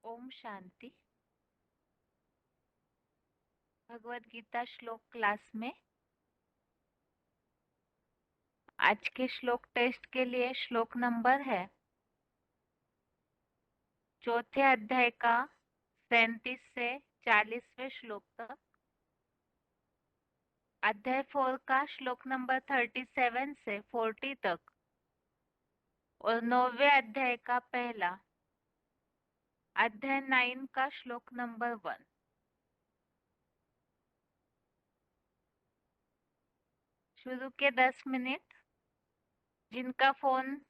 ओम शांति। भगवत गीता श्लोक क्लास में आज के श्लोक टेस्ट के लिए श्लोक नंबर है चौथे अध्याय का 37 से 40वें श्लोक तक, अध्याय 4 का श्लोक नंबर 37 से 40 तक और 9वें अध्याय का पहला अध्याय 9 का श्लोक नंबर 1। शुरू के 10 मिनट जिनका फोन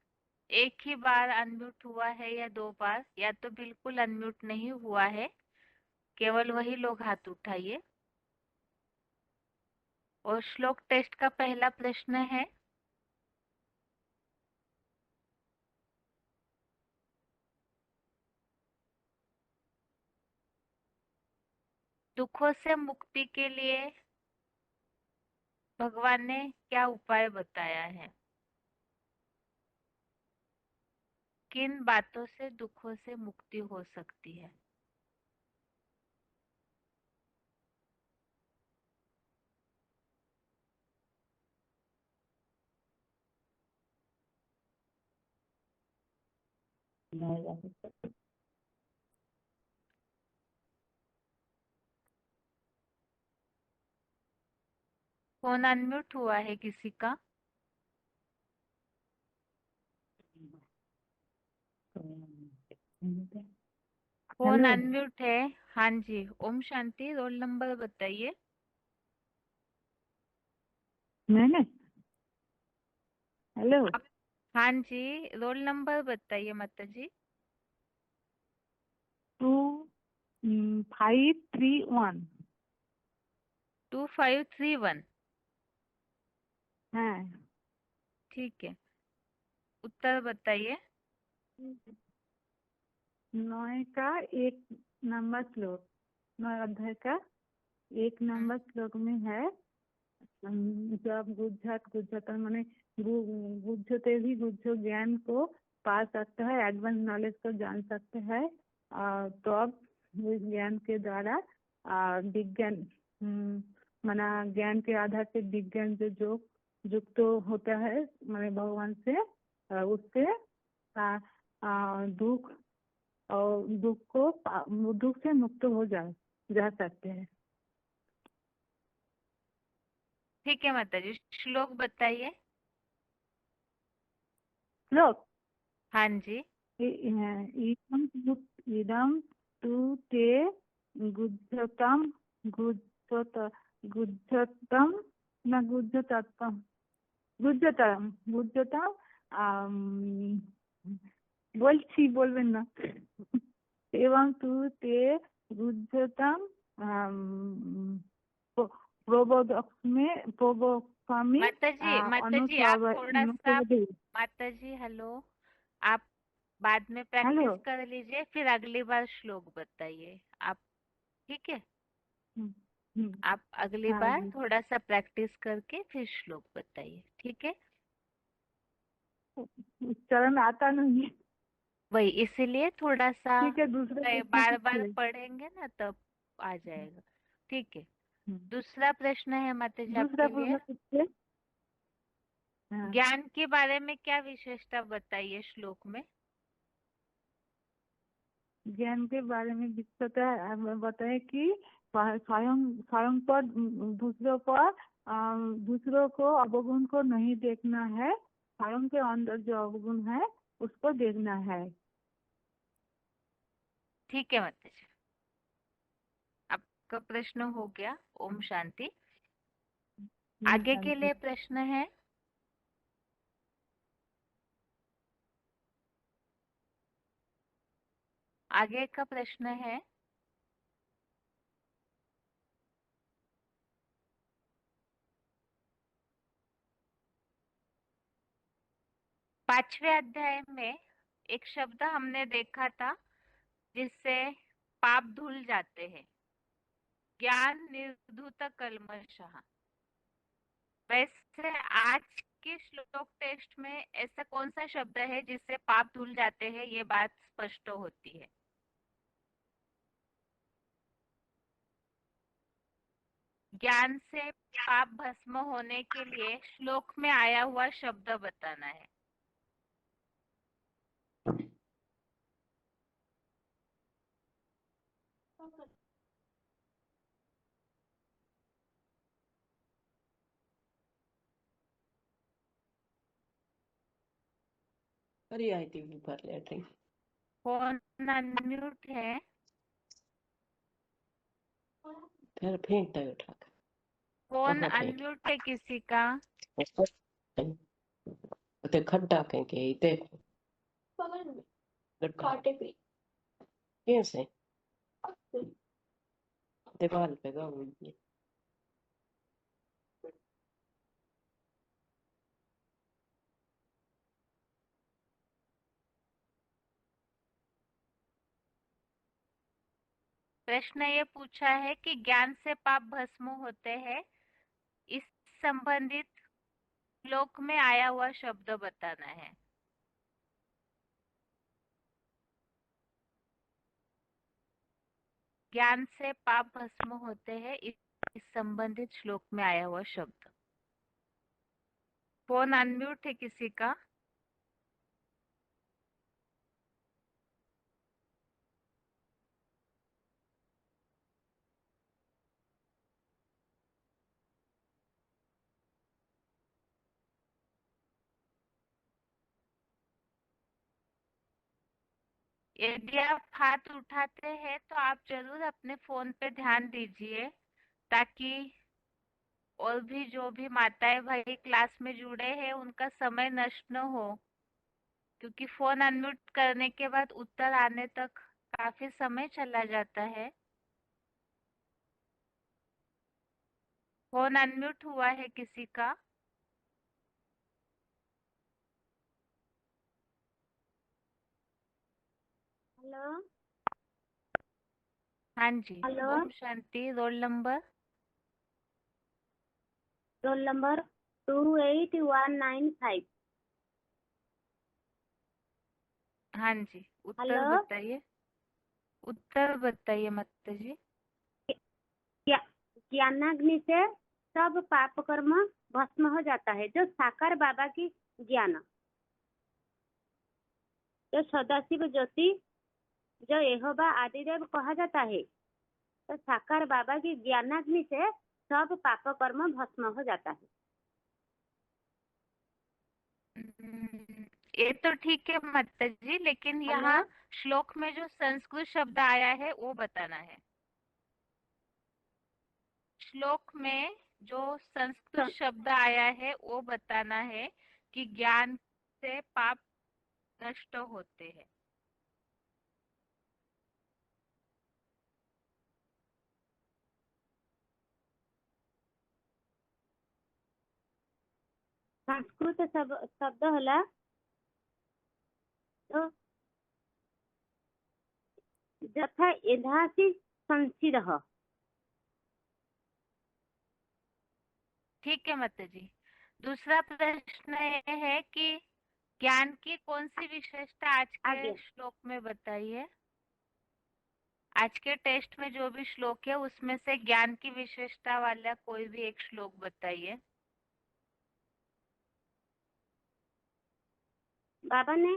एक ही बार अनम्यूट हुआ है या 2 बार या तो बिल्कुल अनम्यूट नहीं हुआ है, केवल वही लोग हाथ उठाइए। और श्लोक टेस्ट का पहला प्रश्न है, दुखों से मुक्ति के लिए भगवान ने क्या उपाय बताया है? किन बातों से दुखों से मुक्ति हो सकती है? फोन अनम्यूट हुआ है किसी का? फोन हेलो अनम्यूट है। हाँ जी, ओम शांति। रोल नंबर बताइए। मैंने हेलो आप हाँ जी, रोल नंबर बताइए माता जी। 2531 2531। है। ठीक है, उत्तर बताइए। 9 का 1 नंबर श्लोक, 9 अध्याय का 1 हम्म, नंबर श्लोक में है। जब गुज्जत माने गुज्जते भी गुज्जो ज्ञान को पा सकते हैं, एडवांस नॉलेज को जान सकते हैं। तो अब इस ज्ञान के द्वारा विज्ञान माना ज्ञान के आधार से विज्ञान जो युक्त तो होता है माने भगवान से, उससे दुख और दुख से मुक्त हो जा सकते हैं। ठीक है माता जी, श्लोक बताइए। श्लोक हाँ जी। इदम तु ते गुज्जतम गुज्जत गुज्जतम न गुज्जतम गुज्जतम गुज्जतम বলছি বলবেন না एवं तु ते गुज्जतम प्रोबोकामी माता जी आप थोड़ा सा, माता जी हेलो, आप बाद में हेलो। प्रैक्टिस कर लीजिए, फिर अगली बार श्लोक बताइए आप। ठीक है, आप अगली हाँ बार जी, थोड़ा सा प्रैक्टिस करके फिर श्लोक बताइए। ठीक है, उच्चारण आता नहीं है। वही इसीलिए थोड़ा सा ठीक है, दूसरा प्रश्न बार बार पूछिए। पढ़ेंगे ना तब आ जाएगा। ठीक है, हम्म, दूसरा प्रश्न है माता जी दूसरा आपके लिए। प्रश्न पूछिए। हाँ, ज्ञान के बारे में क्या विशेषता बताइए श्लोक में? ज्ञान के बारे में विस्तृत बताए कि स्वयं स्वयं पर दूसरों को अवगुण को नहीं देखना है, स्वयं के अंदर जो अवगुण है उसको देखना है। ठीक है माता जी, आपका प्रश्न हो गया। ओम शांति। आगे के शांति। लिए प्रश्न है, आगे का प्रश्न है, पांचवें अध्याय में एक शब्द हमने देखा था जिससे पाप धुल जाते हैं, ज्ञान निर्धूत कल्मषः। वैसे आज के श्लोक टेस्ट में ऐसा कौन सा शब्द है जिससे पाप धुल जाते हैं, ये बात स्पष्ट होती है? ज्ञान से पाप भस्म होने के लिए श्लोक में आया हुआ शब्द बताना है। अरे आई थी ऊपर लेटरिंग। फोन अनम्यूट है। फिर फेंक दे उठा के। फोन कहाँ फेंक? अनम्यूट है किसी का? ते खड्डा कहीं के इते बगल में काटे पे कैसे दीवार पे गया हुई है। प्रश्न ये पूछा है कि ज्ञान से पाप भस्म होते हैं, इस संबंधित श्लोक में आया हुआ शब्द बताना है। ज्ञान से पाप भस्म होते हैं, इस संबंधित श्लोक में आया हुआ शब्द। फोन अनम्यूट है किसी का? यदि आप हाथ उठाते हैं तो आप जरूर अपने फोन पे ध्यान दीजिए, ताकि और भी जो भी माताएं भाई क्लास में जुड़े हैं उनका समय नष्ट न हो, क्योंकि फोन अनम्यूट करने के बाद उत्तर आने तक काफी समय चला जाता है। फोन अनम्यूट हुआ है किसी का? हेलो हाँ जी। Hello Om Shanti. Roll number? Roll number 28195। हाँ जी, उत्तर हेलो बताइए। उत्तर बताइए माता जी। क्या ज्ञानाग्नि से सब पाप कर्म भस्म हो जाता है। जो साकार बाबा की ज्ञान, जो सदाशिव ज्योति, जो यहोवा आदिदेव कहा जाता है, तो साकार बाबा की ज्ञानाग्नि से सब पाप कर्म भस्म हो जाता है। ये तो ठीक है माता जी, लेकिन हेलो यहाँ श्लोक में जो संस्कृत शब्द आया है वो बताना है। श्लोक में जो संस्कृत शब्द आया है वो बताना है कि ज्ञान से पाप नष्ट होते हैं। संस्कृत शब्द होला तो यथा एधासी संसिदः। ठीक है माता जी। दूसरा प्रश्न ये है कि ज्ञान की कौन सी विशेषता आज के आगे श्लोक में बताइए। आज के टेस्ट में जो भी श्लोक है उसमें से ज्ञान की विशेषता वाला कोई भी एक श्लोक बताइए। बाबा ने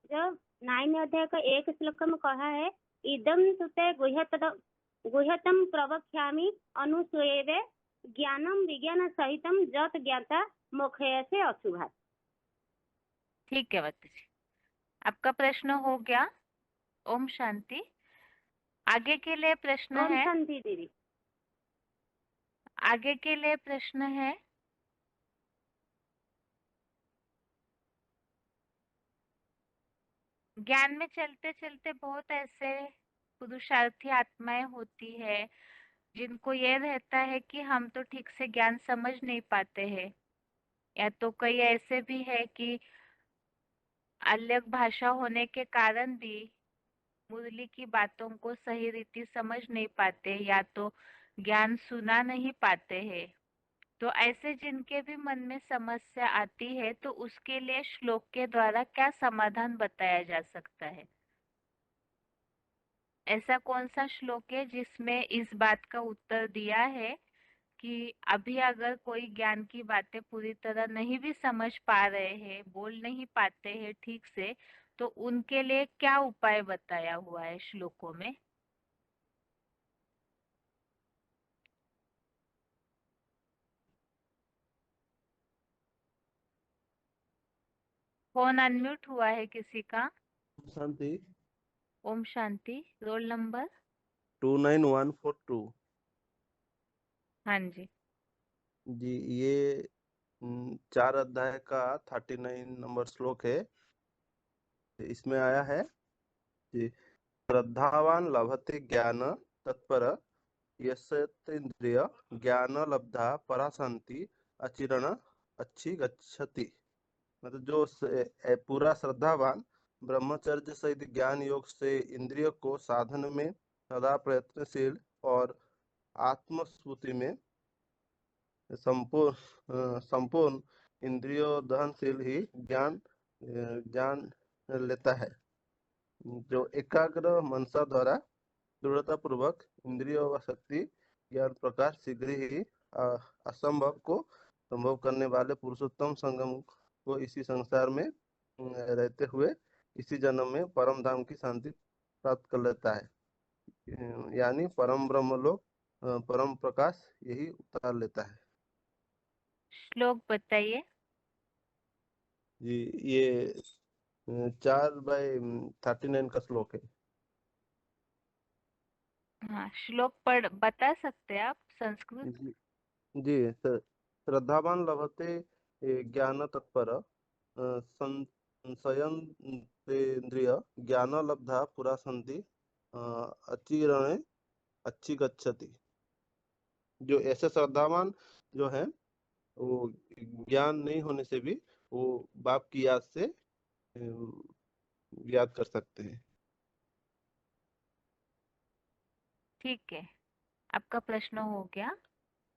जो 9 अध्याय का 1 श्लोक में कहा है, इदम सुते गुह्यतम प्रवक्ष्यामि अनुसूयवे ज्ञानम विज्ञान सहितम जत ज्ञाता मोक्षयसे अशुभात्। ठीक है माता जी, आपका प्रश्न हो गया। ओम शांति। आगे के लिए प्रश्न ओम है। शांति दीदी। आगे के लिए प्रश्न है। ज्ञान में चलते चलते बहुत ऐसे पुरुषार्थी आत्माएं होती है जिनको ये रहता है कि हम तो ठीक से ज्ञान समझ नहीं पाते हैं, या तो कई ऐसे भी है कि अलग भाषा होने के कारण भी मुरली की बातों को सही रीति समझ नहीं पाते, या तो ज्ञान सुना नहीं पाते हैं। तो ऐसे जिनके भी मन में समस्या आती है तो उसके लिए श्लोक के द्वारा क्या समाधान बताया जा सकता है? ऐसा कौन सा श्लोक है जिसमें इस बात का उत्तर दिया है कि अभी अगर कोई ज्ञान की बातें पूरी तरह नहीं भी समझ पा रहे हैं, बोल नहीं पाते हैं ठीक से, तो उनके लिए क्या उपाय बताया हुआ है श्लोकों में? फोन अनम्यूट हुआ है किसी का? शांति। ओम शांति। Roll number? 29142। हाँ जी। जी, ये 4 अध्याय का 39 नंबर श्लोक है। इसमें आया है कि श्रद्धावान लभते ज्ञान तत्पर यस्येन्द्रिय ज्ञान लब्धा पराशांति अचिरण अच्छी गच्छति। मतलब जो पूरा श्रद्धावान ब्रह्मचर्य सहित ज्ञान योग से इंद्रिय को साधन में सदा प्रयत्नशील और आत्मस्फूर्ति में संपूर्ण इंद्रियों दहनशील ही ज्ञान लेता है। जो एकाग्र मनसा द्वारा दृढ़ता पूर्वक इंद्रियों व शक्ति ज्ञान प्रकाश शीघ्र ही असंभव को संभव करने वाले पुरुषोत्तम संगम को इसी संसार में रहते हुए इसी जन्म में परम धाम की शांति प्राप्त कर लेता है। यानी परम ब्रह्म लोक परम प्रकाश यही उतार लेता है। श्लोक बताइए। जी, ये 4/39 का श्लोक है। हाँ, श्लोक पढ़ बता सकते हैं आप संस्कृत? जी, जी, श्रद्धावान लभते ज्ञान तत्पर संशयेन्द्रिय ज्ञान लब्धा पुरा संति अचिरणे अच्छी गच्छति। जो ऐसे श्रद्धावान जो है वो ज्ञान नहीं होने से भी वो बाप की याद से याद कर सकते हैं। ठीक है, आपका प्रश्न हो गया।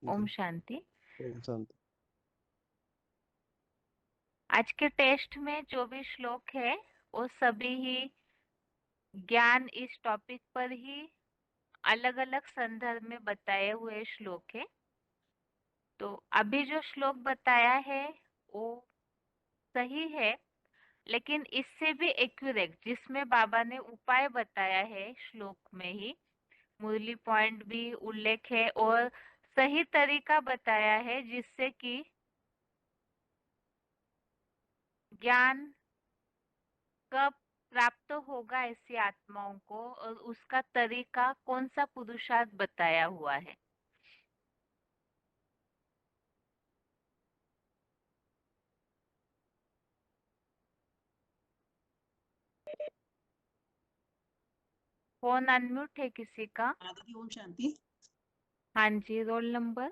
ओम जी, शांति। ओम शांति। आज के टेस्ट में जो भी श्लोक है वो सभी ही ज्ञान इस टॉपिक पर ही अलग अलग संदर्भ में बताए हुए श्लोक है। तो अभी जो श्लोक बताया है वो सही है, लेकिन इससे भी एक्यूरेट जिसमें बाबा ने उपाय बताया है श्लोक में ही मुरली पॉइंट भी उल्लेख है और सही तरीका बताया है जिससे कि ज्ञान कब प्राप्त होगा ऐसी आत्माओं को और उसका तरीका कौन सा पुरुषार्थ बताया हुआ है। फोन अनम्यूट है किसी का? आदि ओम शांति। हाँ जी, रोल नंबर?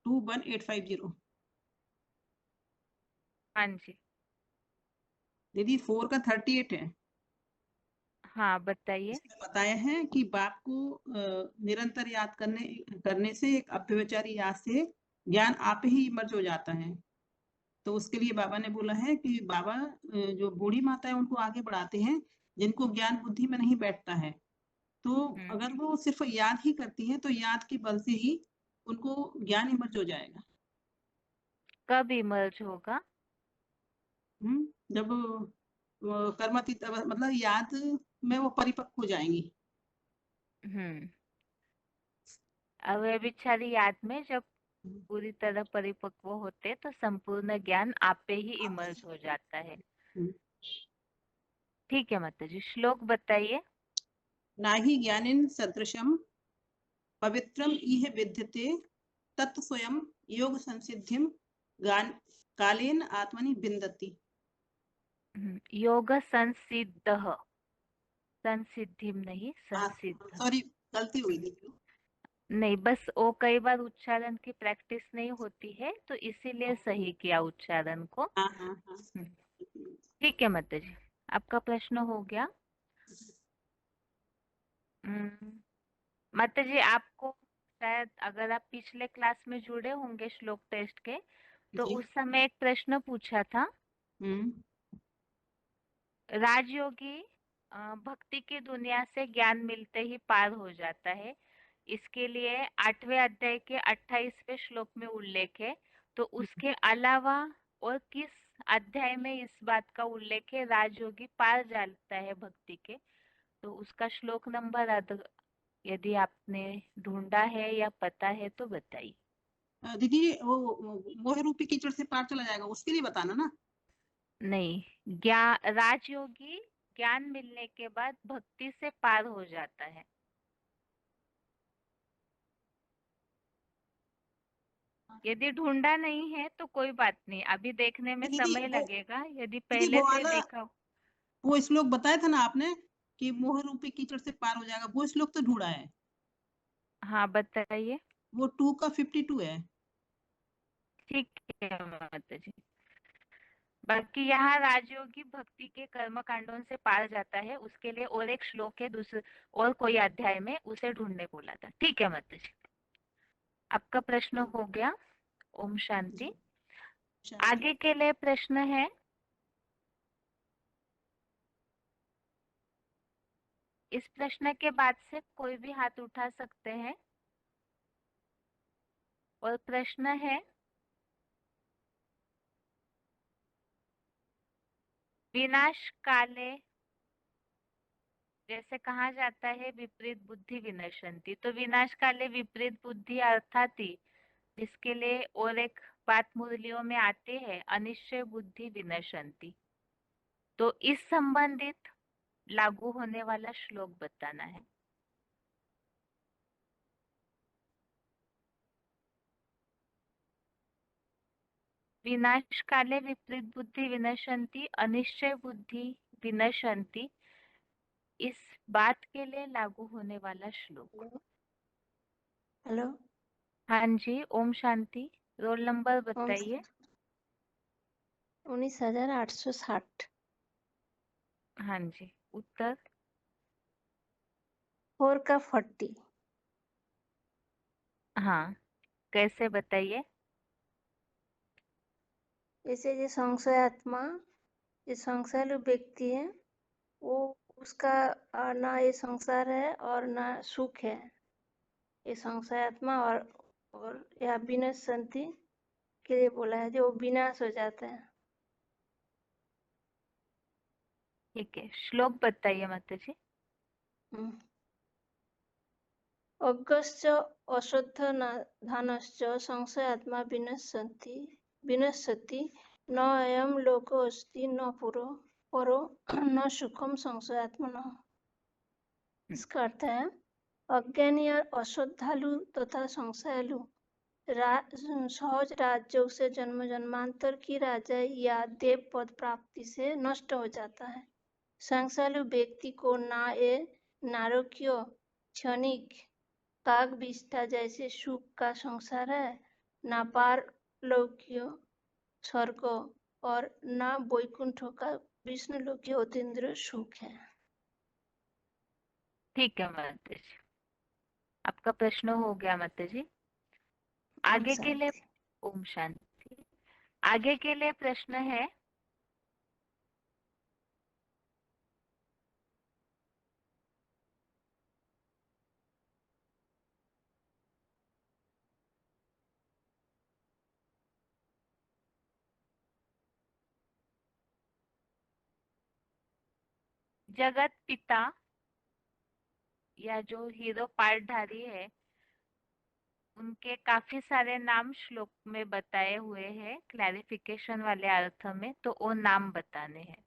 21850। हाँ जी। दीदी 4 का 38 है। हाँ बताइए। इसमें बताया है कि बाप को निरंतर याद करने से एक अव्यभिचारी याद से ज्ञान आप ही इमर्ज हो जाता है। तो उसके लिए बाबा ने बोला है कि बाबा जो बूढ़ी माता है उनको आगे बढ़ाते हैं जिनको ज्ञान बुद्धि में नहीं बैठता है। तो अगर वो सिर्फ याद ही करती है तो याद के बल से ही उनको ज्ञान इमर्ज हो जाएगा। कब इमर्ज होगा? जब कर्मातीत मतलब याद में वो परिपक्व हो जाएंगी। अव्यभिचारी याद में जब पूरी तरह परिपक्व होते तो संपूर्ण ज्ञान आप पे ही इमर्ज हो जाता है। ठीक है माता जी, श्लोक बताइए। नाहि ज्ञानेन सदृशम पवित्रम इह विद्यते तत् स्वयं योग संसिद्धिम कालेन आत्मनि बिंदति। योग संसिद्धः, संसिद्धिम नहीं, संसिद्ध। सॉरी, गलती हुई थी। नहीं, बस वो कई बार उच्चारण की प्रैक्टिस नहीं होती है तो इसीलिए सही किया उच्चारण को। ठीक है माता जी, आपका प्रश्न हो गया। माता जी, आपको शायद अगर आप पिछले क्लास में जुड़े होंगे श्लोक टेस्ट के तो जी। उस समय एक प्रश्न पूछा था। राजयोगी भक्ति की दुनिया से ज्ञान मिलते ही पार हो जाता है, इसके लिए 8वें अध्याय के 28वें श्लोक में उल्लेख है। तो उसके अलावा और किस अध्याय में इस बात का उल्लेख है, राजयोगी पार जाता है भक्ति के, तो उसका श्लोक नंबर यदि आपने ढूंढा है या पता है तो बताइए। दीदी वो मोह रूपी कीचड़ से पार चला जाएगा, उसके लिए बताना ना। नहीं, राजयोगी ज्ञान मिलने के बाद भक्ति से पार हो जाता है। यदि ढूंढा नहीं है तो कोई बात नहीं, अभी देखने में दीदी समय लगेगा। यदि दीदी पहले वो से वाला देखा हो। वो श्लोक बताया था ना आपने कि मोह रूपी कीचड़ से पार हो जाएगा, वो श्लोक तो ढूंढा है। हाँ बताइए। वो 2 का 52 है। ठीक है माता जी। बाकी यहाँ राजयोगी भक्ति के कर्म कांडों से पार जाता है, उसके लिए और एक श्लोक है दूसरे और कोई अध्याय में, उसे ढूंढने बोला था। ठीक है माता जी, आपका प्रश्न हो गया। ओम शांति। शांति। आगे के लिए प्रश्न है, इस प्रश्न के बाद से कोई भी हाथ उठा सकते हैं। और प्रश्न है, विनाश काले जैसे कहा जाता है विपरीत बुद्धि विनश्यन्ति, तो विनाश काले विपरीत बुद्धि अर्थात ही जिसके लिए और एक बात मुरलियों में आते हैं, अनिश्चय बुद्धि विनश्यन्ति, तो इस संबंधित लागू होने वाला श्लोक बताना है। विनाश काले विपरीत बुद्धि विनश्यन्ति, अनिश्चय बुद्धि विनश्यन्ति, इस बात के लिए लागू होने वाला श्लोक। हेलो। हाँ जी, ओम शांति। रोल नंबर ओम बताइए। 19,860। हाँ जी, उत्तर 4 का 40। हाँ, कैसे बताइए। जैसे ये संशय आत्मा, ये संशयालु व्यक्ति है, वो उसका ना ये संसार है और ना सुख है। ये संशय आत्मा और यह विनश्यन्ति के लिए बोला है, जो विनाश हो जाता है। ठीक है, श्लोक बताइए माता जी। अज्ञश्च अश्रद्धधानश्च संशयात्मा विनश्यति न अयं लोकोऽस्ति न परो न सुखम संशयात्मनः। इसका अर्थ है, अज्ञानी और अश्रद्धालु तथा संशयालु सहज राजयोग से जन्म जन्मांतर की राजा या देव पद प्राप्ति से नष्ट हो जाता है। संशयालु व्यक्ति को ना ये नारकीय क्षणिक काग विष्ठा जैसे सुख का संसार है, ना पारलौकिक स्वर्ग और ना वैकुंठ का विष्णुलोकीय अतीन्द्रिय सुख है। ठीक है माता जी, आपका प्रश्न हो गया माता जी। आगे के लिए ओम शांति। आगे के लिए प्रश्न है, जगत पिता या जो हीरो पार्टधारी है, उनके काफी सारे नाम श्लोक में बताए हुए हैं क्लैरिफिकेशन वाले अर्थ में, तो वो नाम बताने हैं।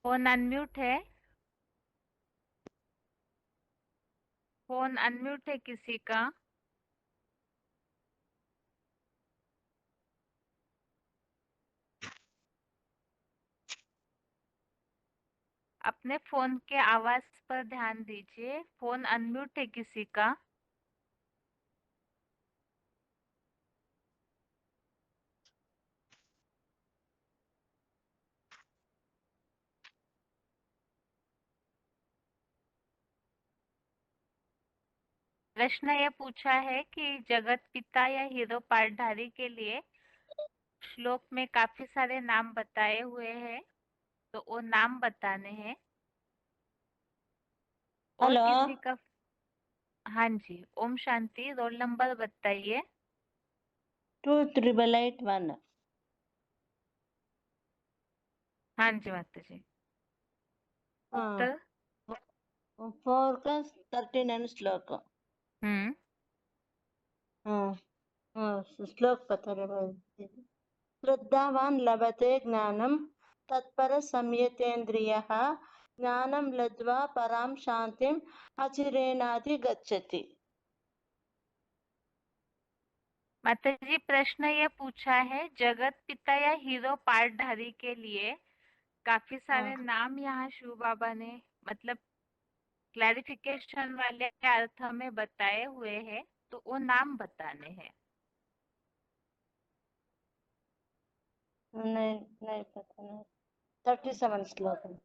फोन अनम्यूट है। फोन अनम्यूट है किसी का। अपने फोन के आवाज पर ध्यान दीजिए। फोन अनम्यूट है किसी का। प्रश्न ये पूछा है कि जगत पिता या हीरो पाठधारी के लिए श्लोक में काफी सारे नाम बताए हुए हैं, तो वो नाम बताने हैं। और हेलो किसी का, हाँ जी, ओम शांति, रोल नंबर बताइए। 28881 हाँ जी माता जी। हाँ उत्तर। 4 का 39 श्लोक हम्म। हाँ हाँ श्लोक पता रहे श्रद्धावान लभते ज्ञानम तत्पर संयतेन्द्रियः ज्ञानम लब्ध्वा पराम शांतिम अचिरेणाधि गच्छति। माता जी प्रश्न ये पूछा है, जगत पिता या हीरो पाठधारी के लिए काफी सारे नाम यहाँ शिव बाबा ने मतलब क्लैरिफिकेशन वाले अर्थ में बताए हुए हैं, तो वो नाम बताने हैं। नहीं नहीं पता नहीं 37 श्लोक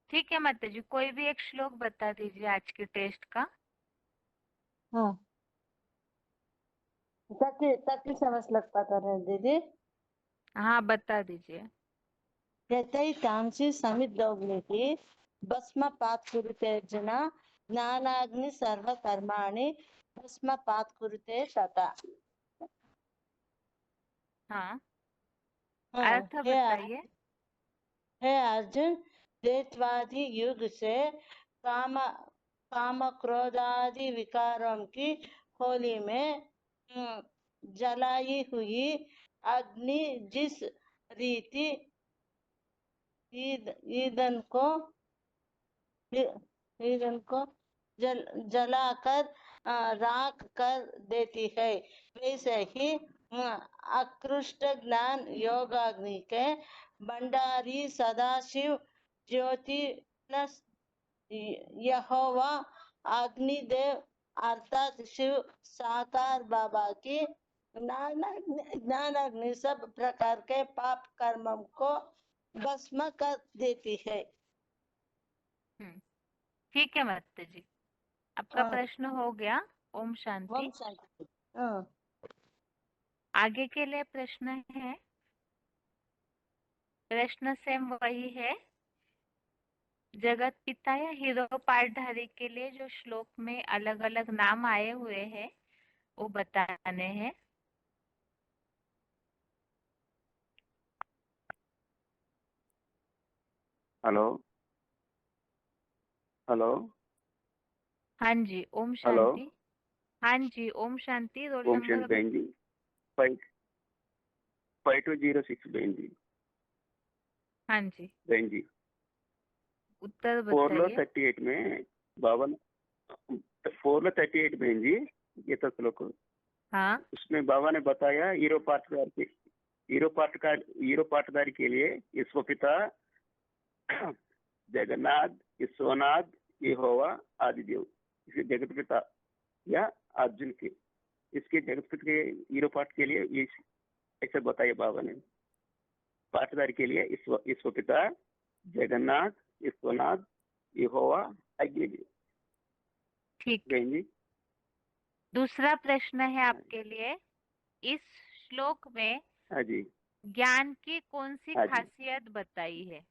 ठीक है माता जी, कोई भी एक श्लोक बता दीजिए आज के टेस्ट का। हाँ 37 श्लोक पता रहे दीदी हाँ बता दीजिए। यथैतांसि समिद्धौग्निः भस्मपात् कुरुते अर्जुन ज्ञानाग्नि सर्वकर्माणि भस्मपात् कुरुते तथा। हाँ हाँ, अर्थ बताइए। हे अर्जुन द्वैतवादी युग से काम काम क्रोधादि विकारों की होली में जलाई हुई अग्नि जिस रीति ईंधन को ईंधन को जलाकर राख कर देती है, वैसे ही अकृष्ट ज्ञान योगाग्नि के भंडारी सदाशिव ज्योति प्लस यहोवा अग्निदेव अर्थात शिव साकार बाबा की ज्ञानाग्नि सब प्रकार के पाप कर्मों को भस्म कर देती है। ठीक है माता जी, आपका प्रश्न हो गया। ओम शांति। ओम शांति। हाँ आगे के लिए प्रश्न है, प्रश्न सेम वही है। जगत पिता या हीरो पाठधारी के लिए जो श्लोक में अलग अलग नाम आए हुए हैं वो बताने हैं। हेलो हेलो हाँ जी ओम हेलो शांति। हाँ जी ओम शांति, रोल ओम शांति नंबर। बहन जी 5206 बहन जी। हाँ जी बहन जी उत्तर 4 लो बताइए। 38 में बाबा 4 लो 38 बहन जी ये तो श्लोक हाँ उसमें बाबा ने बताया हीरो पाटगार के लिए ईश्वर पिता जगन्नाथ विश्वनाथ यहोवा आदिदेव, इसे जगत पिता या अर्जुन के इसके जगत पिता के हीरो पाठ के लिए ये ऐसा बताया बाबा ने। पाठदार के लिए ईश्वर पिता जगन्नाथ विश्वनाथ यहोवा अग्निदेव। ठीक। बहन जी दूसरा प्रश्न है आपके लिए, इस श्लोक में हाँ जी ज्ञान की कौन सी हाँ जी खासियत बताई है?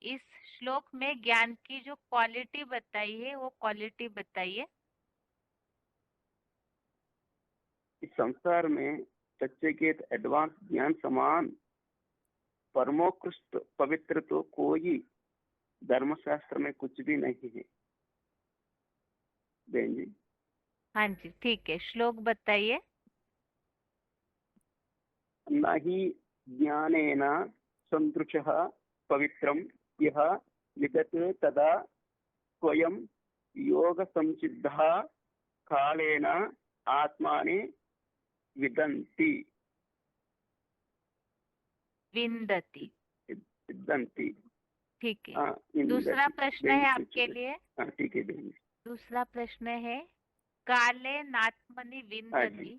इस श्लोक में ज्ञान की जो क्वालिटी बताई है वो क्वालिटी बताइए। इस संसार में सच्चे के एडवांस ज्ञान समान परमोत्कृष्ट पवित्र तो कोई धर्मशास्त्र में कुछ भी नहीं है। बहन जी हाँ जी ठीक है, श्लोक बताइए। न हि ज्ञानेन सन्दृशः पवित्रं यः विदते तदा स्वयं योगसंसिद्धः कालेन आत्मानि विदन्ति विन्दति। विदन्ति। ठीक है। हाँ, दूसरा विदन्ति। प्रश्न बहन है जी आपके पूछिए। लिए। हाँ ठीक है बहन जी। दूसरा प्रश्न है, काले नात्मनि हाँ जी विन्दति,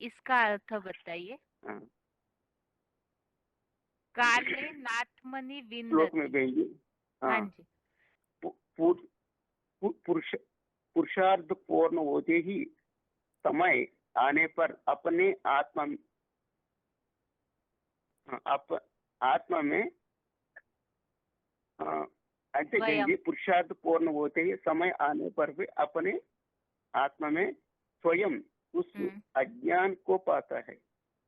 इसका अर्थ बताइए। हाँ काले नात्मनि श्लोक में विन्दति। बहन जी हाँ हाँ जी पुरुषार्थ पूर्ण होते ही समय आने पर अपने आत्मा में ऐसे वयम। कहेंगे, पुरुषार्थ पूर्ण होते ही समय आने पर भी अपने आत्मा में स्वयं उस अज्ञान को पाता है।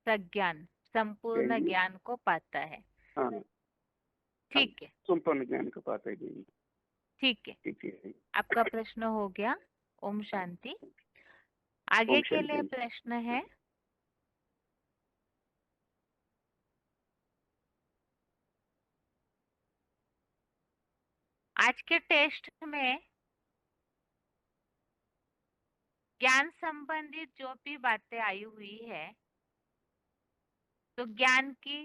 प्रज्ञान, संपूर्ण जी। ज्ञान को पाता है। हाँ, ठीक है, संपूर्ण ज्ञान को पाता है जी। ठीक है, ठीक है। आपका प्रश्न हो गया। ओम शांति। आगे ओम के लिए शांति। प्रश्न है, आज के टेस्ट में ज्ञान संबंधित जो भी बातें आई हुई है, तो ज्ञान की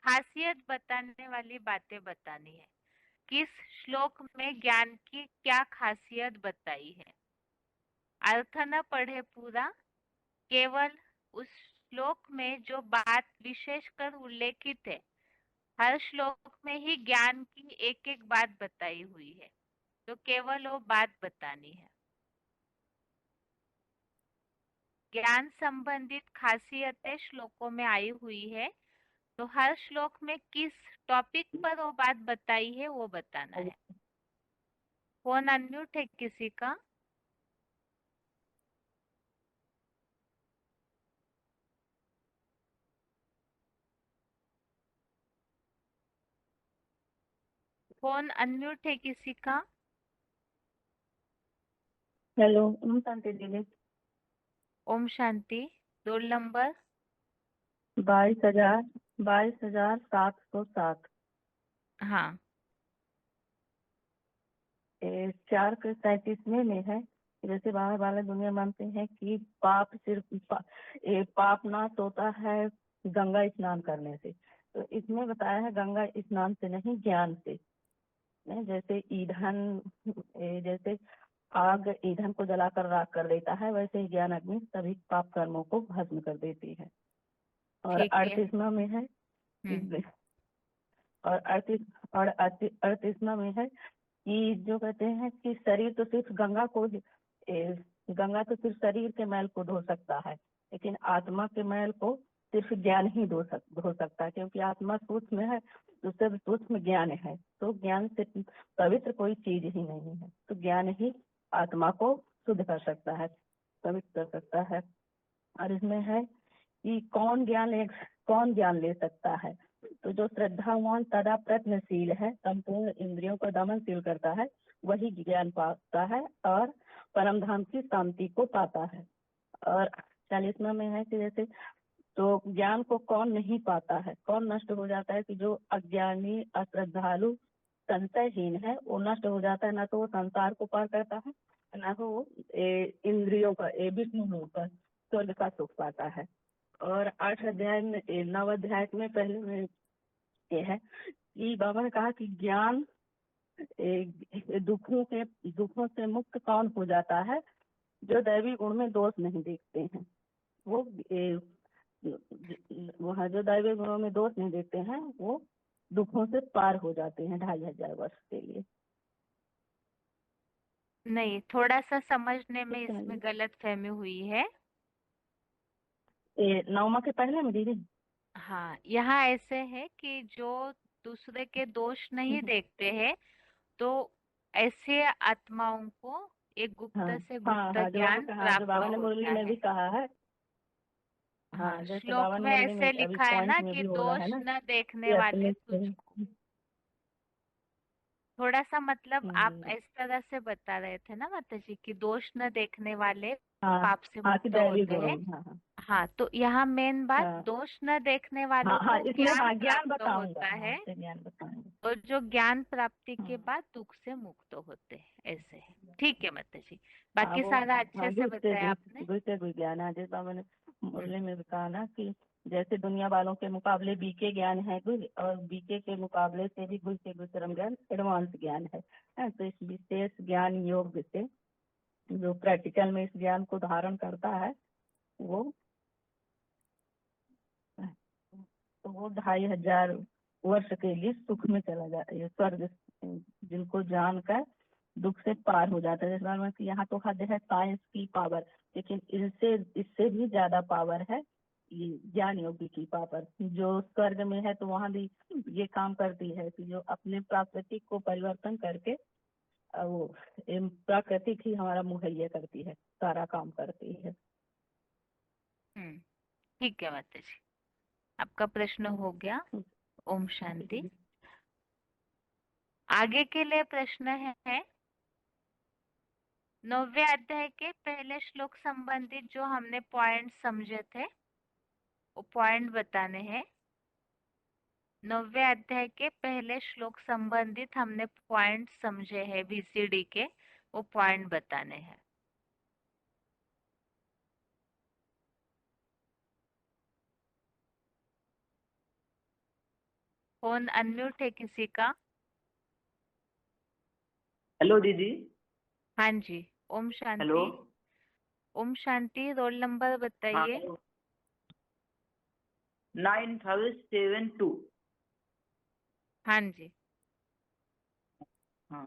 खासियत बताने वाली बातें बतानी है। किस श्लोक में ज्ञान की क्या खासियत बताई है, अर्थ न पढ़े पूरा, केवल उस श्लोक में जो बात विशेषकर उल्लेखित है, हर श्लोक में ही ज्ञान की एक एक बात बताई हुई है, तो केवल वो बात बतानी है। ज्ञान संबंधित खासियतें श्लोकों में आई हुई है, तो हर श्लोक में किस टॉपिक पर वो बात बताई है वो बताना है। फोन अनम्यूट है किसी का? फोन अनम्यूट है किसी का? हेलो, ओम शांति दीदी। ओम शांति। Roll number 22,707। हाँ, 4 के 37वें में है। जैसे बाहर वाले दुनिया मानते हैं कि पाप पाप नाश होता है गंगा स्नान करने से, तो इसमें बताया है गंगा स्नान से नहीं, ज्ञान से। जैसे जैसे आग ईंधन को जलाकर राख कर देता है, वैसे ही ज्ञान अग्नि सभी पाप कर्मों को भस्म कर देती है। और ठीक है। 38वां में है और 38वां में है कि जो कहते हैं कि शरीर तो सिर्फ गंगा तो सिर्फ शरीर के मैल को धो सकता है, लेकिन आत्मा के मैल को सिर्फ ज्ञान ही धो सकता है, क्योंकि आत्मा सूक्ष्म है, तो सब सूक्ष्म ज्ञान है, तो ज्ञान से पवित्र कोई चीज ही नहीं है, तो ज्ञान ही आत्मा को शुद्ध कर सकता है, पवित्र कर सकता है। और इसमें है कि कौन ज्ञान ले सकता है, तो जो श्रद्धावान सदा प्रयत्नशील है, संपूर्ण इंद्रियों को दमनशील करता है, वही ज्ञान पाता है और परम धाम की शांति को पाता है। और 40वां में है कि जैसे तो ज्ञान को कौन नहीं पाता है, कौन नष्ट हो जाता है, कि जो अज्ञानी, अश्रद्धालु, संशयहीन है, वो नष्ट हो जाता है। ना तो वो संसार को पार करता है, ना तो वो इंद्रियों का विष्णु लोक का स्वर्ग का सुख पाता है। और 8 अध्याय में 9 अध्याय में पहले में ये है कि बाबा ने कहा कि ज्ञान दुखों से मुक्त कौन हो जाता है, जो दैवी गुण में दोष नहीं देखते हैं, वो वहाँ जो दैवी गुणों में दोष नहीं देखते हैं, वो दुखों से पार हो जाते हैं 2500 वर्ष के लिए। नहीं, थोड़ा सा समझने में इसमें गलत फहमी हुई है। 9वां के पहले में दीदी। हाँ, यहाँ ऐसे है कि जो दूसरे के दोष नहीं देखते हैं, तो ऐसे आत्माओं को एक गुप्त से गुप्त ज्ञान जो बाबा ने मुरली में भी कहा है। हाँ, जैसे श्लोक बाबा ने में मुरली ऐसे में अभी लिखा है ना पॉइंट में कि भी बोला है दोष ना न देखने कि वाले अपने तुझको। थोड़ा सा मतलब आप इस तरह से बता रहे थे ना माता जी कि दोष न देखने वाले पाप से कि मुक्त दैवी होते गुणों हैं। में। हाँ, तो यहाँ मेन बात दोष न देखने वालों को इसमें ज्ञान ज्ञान प्राप्त बताऊंगा, होता है, ज्ञान बताऊंगा। और जो ज्ञान प्राप्ति के बाद दुख से मुक्त होते हैं, ऐसे है। ठीक है माता जी, बाकी सारा अच्छे से बताया आपने। गुरु ज्ञान है, जैसे बाबा ने मुरली में भी कहा ना कि जैसे दुनिया वालों के मुकाबले बीके ज्ञान है गुरु, और बीके के मुकाबले से भी गुरु से गुरुतरम ज्ञान एडवांस ज्ञान है। तो इस विशेष ज्ञान योग से जो प्रैक्टिकल में इस ज्ञान को धारण करता है, वो 2500 वर्ष के लिए सुख में चला जाता है, स्वर्ग जिनको जानकर दुख से पार हो जाता है। जैसे मतलब कि यहाँ तो हद है साइंस की पावर, लेकिन इससे भी ज्यादा पावर है ये ज्ञान योगी की पावर, जो स्वर्ग में है तो वहां भी ये काम करती है कि जो अपने प्राकृतिक को परिवर्तन करके वो प्राकृतिक ही हमारा मुहैया करती है, सारा काम करती है। ठीक है माता जी, आपका प्रश्न हो गया। ओम शांति। आगे के लिए प्रश्न है 9वें अध्याय के पहले श्लोक संबंधित जो हमने पॉइंट समझे थे वो पॉइंट बताने हैं। 9वें अध्याय के पहले श्लोक संबंधित हमने पॉइंट समझे हैं बीसीडी के, वो पॉइंट बताने हैं। फोन अनम्यूट है किसी का? हेलो दीदी। हाँ जी। ओम हेलो। शांति। ओम शांति। रोल नंबर बताइए। 9572। हाँ जी। हाँ,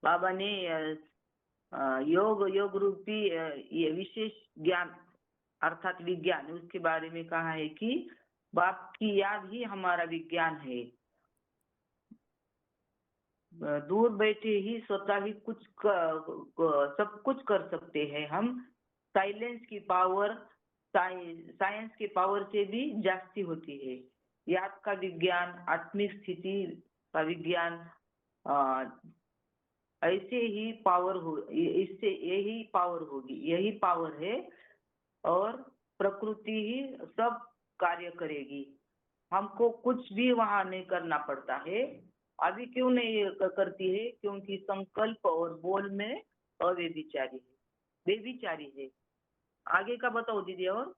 बाबा ने योग रूपी ये विशेष ज्ञान अर्थात विज्ञान उसके बारे में कहा है कि बाप की याद ही हमारा विज्ञान है। दूर बैठे ही स्वतः ही सब कुछ कर सकते हैं हम। साइलेंस की पावर साइंस की पावर से भी जास्ती होती है। याद का विज्ञान, आत्मिक स्थिति का विज्ञान, ऐसे ही पावर हो, इससे यही पावर होगी, यही पावर है और प्रकृति ही सब कार्य करेगी। हमको कुछ भी वहां नहीं करना पड़ता है। अभी क्यों नहीं करती है? क्योंकि संकल्प और बोल में अव्यभिचारी है, बेविचारी है। आगे का बताओ दीदी। और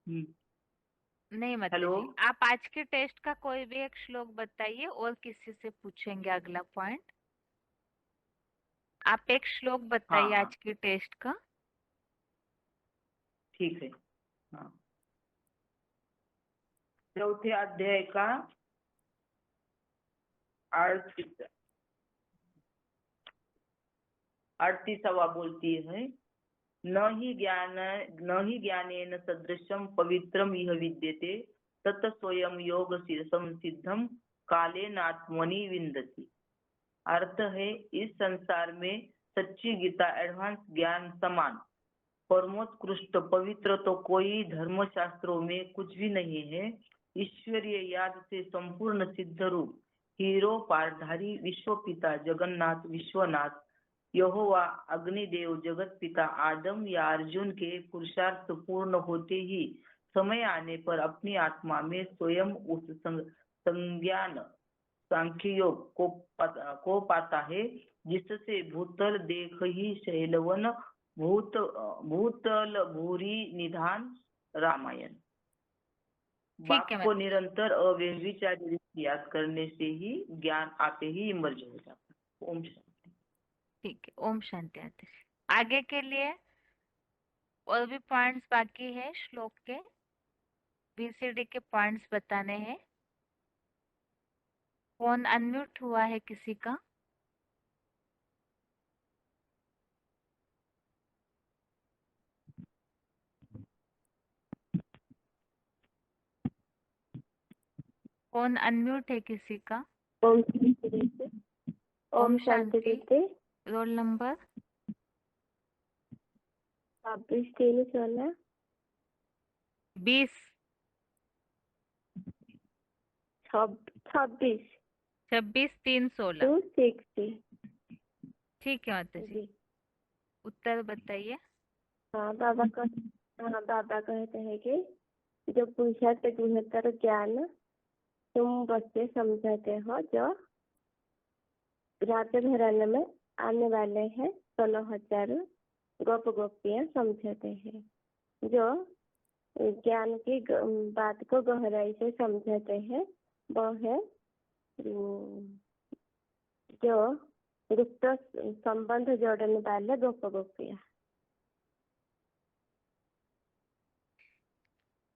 नहीं माता हेलो। जी, आप आज के टेस्ट का कोई भी एक श्लोक बताइए और किसी से पूछेंगे अगला पॉइंट। आप एक श्लोक बताइए हाँ आज के टेस्ट का। ठीक है। हाँ, चौथे अध्याय का 38वां बोलती है, न ही ज्ञानेन सदृशम पवित्रम इह विद्यते तत् स्वयं योग संसिद्धम कालेन आत्मनि विन्दति। अर्थ है, इस संसार में सच्ची गीता एडवांस ज्ञान समान परमोत्कृष्ट पवित्र तो कोई धर्मशास्त्रों में कुछ भी नहीं है। ईश्वरीय याद से संपूर्ण सिद्ध रूप हीरो पारधारी विश्व पिता जगन्नाथ विश्वनाथ यहोवा अग्निदेव जगत पिता आदम या अर्जुन के पुरुषार्थ पूर्ण होते ही समय आने पर अपनी आत्मा में स्वयं उस संज्ञान सांख्य योग को पाता है, जिससे भूतल देख ही शैलवन भूतल भूरी निधान रामायण। बाप को निरंतर अव्यभिचारी याद करने से ही ज्ञान आते ही इमर्ज हो जाता है। ओम शांति। ठीक है। ओम शांति। आगे के लिए और भी पॉइंट्स बाकी है श्लोक के, बीसीडी के पॉइंट्स बताने हैं। फोन अनम्यूट हुआ है किसी का? फोन अनम्यूट है किसी का? ओम शांति। Roll number 26 20 26 26 316। 260। ठीक है माता जी, उत्तर बताइए। हाँ, बाबा कहते हैं कि जो पूछा तो गुणतर ज्ञान तुम बच्चे समझाते हो, जो रात घराने में आने वाले हैं 16,000 गोप गोपियां समझाते हैं। जो ज्ञान की बात को गहराई से समझाते हैं वो है जो गुप्त संबंध जोड़ने वाले गोप गोपियां।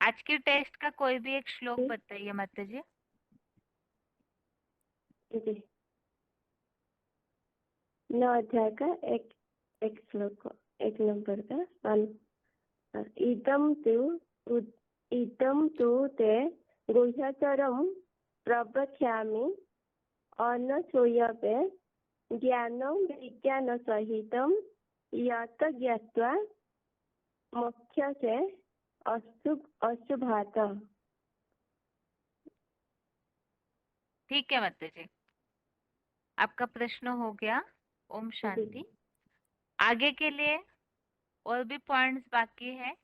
आज की टेस्ट का कोई भी एक श्लोक बताइए माता जी। जी। 9 अध्याय का एक श्लोक, 1 नंबर का 1। इदं तु ते गुह्यतरं प्रवक्ष्यामि अनसूयवे ज्ञानं विज्ञानसहितं यत् ज्ञात्वा मोक्ष्यसे अशुभात्। ठीक है माता जी, आपका प्रश्न हो गया। ओम शांति। आगे के लिए और भी पॉइंट्स बाकी है।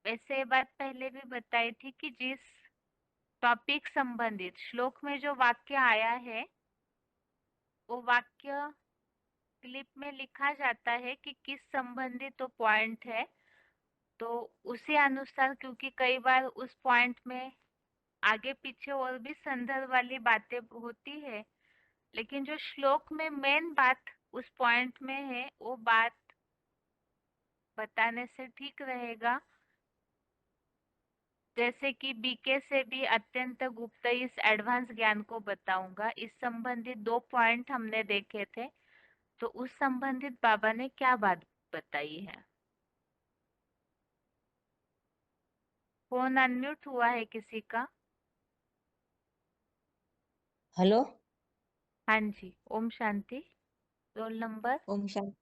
वैसे ये बात पहले भी बताई थी कि जिस टॉपिक संबंधित श्लोक में जो वाक्य आया है वो वाक्य क्लिप में लिखा जाता है कि किस संबंधित तो पॉइंट है, तो उसी अनुसार, क्योंकि कई बार उस पॉइंट में आगे पीछे और भी संदर्भ वाली बातें होती है, लेकिन जो श्लोक में मेन बात उस पॉइंट में है वो बात बताने से ठीक रहेगा। जैसे कि बीके से भी अत्यंत गुप्त इस एडवांस ज्ञान को बताऊंगा, इस संबंधित 2 पॉइंट हमने देखे थे, तो उस संबंधित बाबा ने क्या बात बताई है। फोन अनम्यूट हुआ है किसी का? हेलो। हाँ जी, ओम शांति। Roll number? ओम शांति।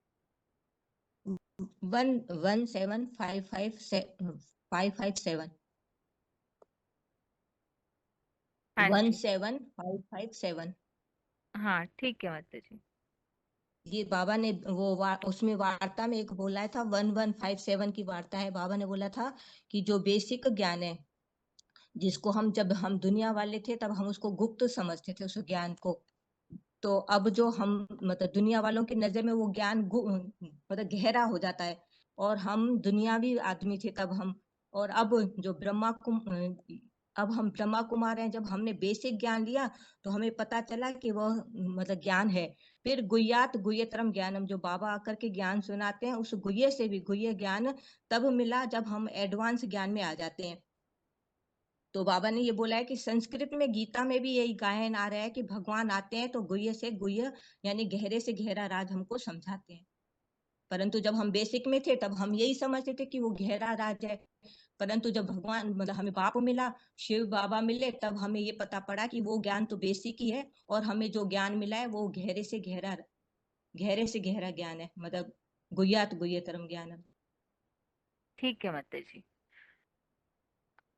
1175557 हाँ जी, 17557। हाँ ठीक है माता जी। ये बाबा ने उसमें वार्ता में एक बोला था, 1157 की वार्ता है। बाबा ने बोला था कि जो बेसिक ज्ञान है, जिसको हम जब हम दुनिया वाले थे तब हम उसको गुप्त समझते थे उस ज्ञान को, तो अब जो हम मतलब दुनिया वालों की नजर में वो ज्ञान मतलब गहरा हो जाता है, और हम दुनियावी आदमी थे तब हम, और अब जो अब हम ब्रह्मा कुमार हैं। जब हमने बेसिक ज्ञान लिया तो हमें पता चला कि वह मतलब ज्ञान है। फिर गुह्यात गुह्यतरम ज्ञानम, जो बाबा आकर के ज्ञान सुनाते हैं, उस गुह्य से भी गुह्य ज्ञान तब मिला जब हम एडवांस ज्ञान में आ जाते हैं। तो बाबा ने ये बोला है कि संस्कृत में गीता में भी यही गायन आ रहा है कि भगवान आते हैं तो गुह्य से गुह्य यानी गहरे से गहरा राज हमको समझाते हैं। परंतु जब हम बेसिक में थे तब हम यही समझते थे कि वो गहरा राज है। परंतु जब भगवान मतलब हमें बाप मिला, शिव बाबा मिले, तब हमें ये पता पड़ा कि वो ज्ञान तो बेसिक ही है, और हमें जो ज्ञान मिला है वो गहरे से गहरा ज्ञान है, मतलब गुह्यात गुह्यतरम ज्ञान है। ठीक है माता जी।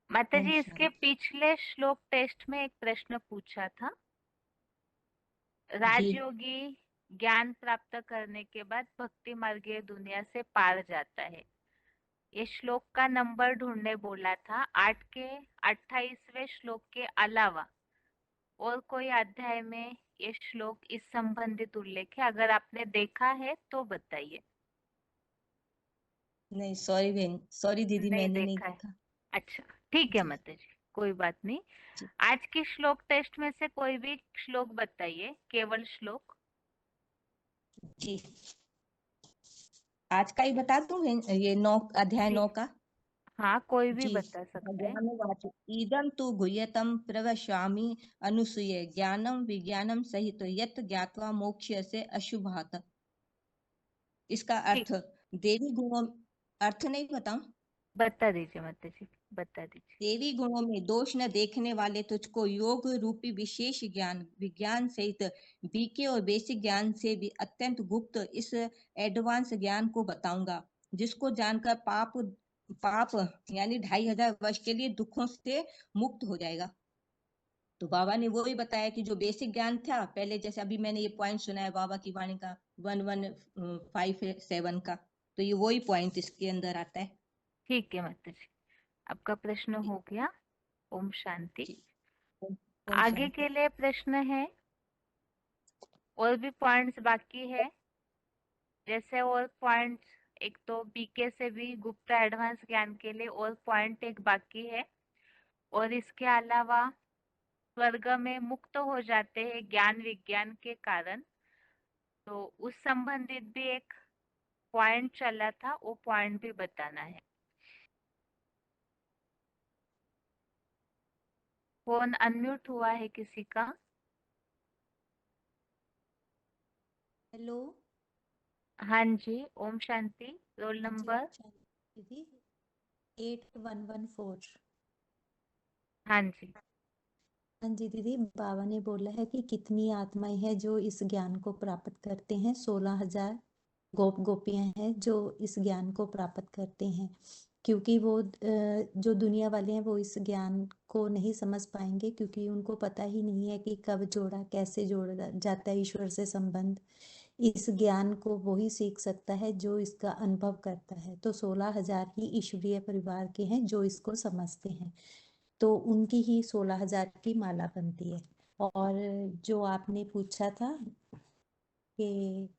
माता जी, इसके पिछले श्लोक टेस्ट में एक प्रश्न पूछा था। राजयोगी ज्ञान प्राप्त करने के बाद भक्ति मार्गीय दुनिया से पार जाता है। ये श्लोक का नंबर ढूंढने बोला था। 8 के 28वें श्लोक के अलावा और कोई अध्याय में ये श्लोक इस संबंधित उल्लेख है? अगर आपने देखा है तो बताइए। नहीं, सॉरी बहन, सॉरी दीदी, मैंने नहीं देखा है। देखा। अच्छा ठीक है जी माता जी, कोई बात नहीं। जी आज की श्लोक टेस्ट में से कोई भी श्लोक बताइए, केवल श्लोक। जी। आज का ही बता दूं बहन, ये 9 अध्याय जी 9 का। हाँ, कोई भी जी, बता सकते हैं। ज्ञानवाच इदं तु गुह्यतम प्रवक्ष्यामि अनुसूये ज्ञानम विज्ञानम सहित यत् ज्ञात्वा मोक्ष्यसे अशुभात्। इसका ठीक, अर्थ देवी गुणों, अर्थ नहीं बताऊं? बता दीजिए माता जी, बता दीजिए। देवी गुणों में दोष न देखने वाले तुझको योग रूपी विशेष ज्ञान विज्ञान सहित बीके और बेसिक ज्ञान से भी अत्यंत गुप्त इस एडवांस ज्ञान को बताऊंगा, जिसको जानकर पाप पाप यानी 2500 वर्ष के लिए दुखों से मुक्त हो जाएगा। तो बाबा ने वो ही बताया कि जो बेसिक ज्ञान था पहले, जैसे अभी मैंने ये पॉइंट सुना है बाबा की वाणी का 1157 का, तो ये वही पॉइंट इसके अंदर आता है। ठीक है माता जी, आपका प्रश्न हो गया। ओम शांति। जी, ओम आगे शांति। के लिए प्रश्न है, और भी पॉइंट्स बाकी है। जैसे और पॉइंट्स, एक तो बीके से भी गुप्त एडवांस ज्ञान के लिए और पॉइंट एक बाकी है, और इसके अलावा स्वर्ग में मुक्त हो जाते हैं ज्ञान विज्ञान के कारण, तो उस संबंधित भी एक पॉइंट चला था, वो पॉइंट भी बताना है। फोन अनम्यूट हुआ है किसी का? हेलो हाँ जी, ओम शांति। रोल जी नंबर। दीदी 8114। हाँ जी। हाँ जी दीदी, बाबा ने बोला है कि कितनी आत्माएं हैं जो इस ज्ञान को प्राप्त करते हैं। 16,000 गोपियां हैं जो इस ज्ञान को प्राप्त करते हैं, क्योंकि वो जो दुनिया वाले हैं वो इस ज्ञान को नहीं समझ पाएंगे, क्योंकि उनको पता ही नहीं है कि कब जोड़ा, कैसे जोड़ा जाता है ईश्वर से संबंध। इस ज्ञान को वही सीख सकता है जो इसका अनुभव करता है। तो 16,000 ही ईश्वरीय परिवार के हैं जो इसको समझते हैं, तो उनकी ही 16,000 की माला बनती है। और जो आपने पूछा था कि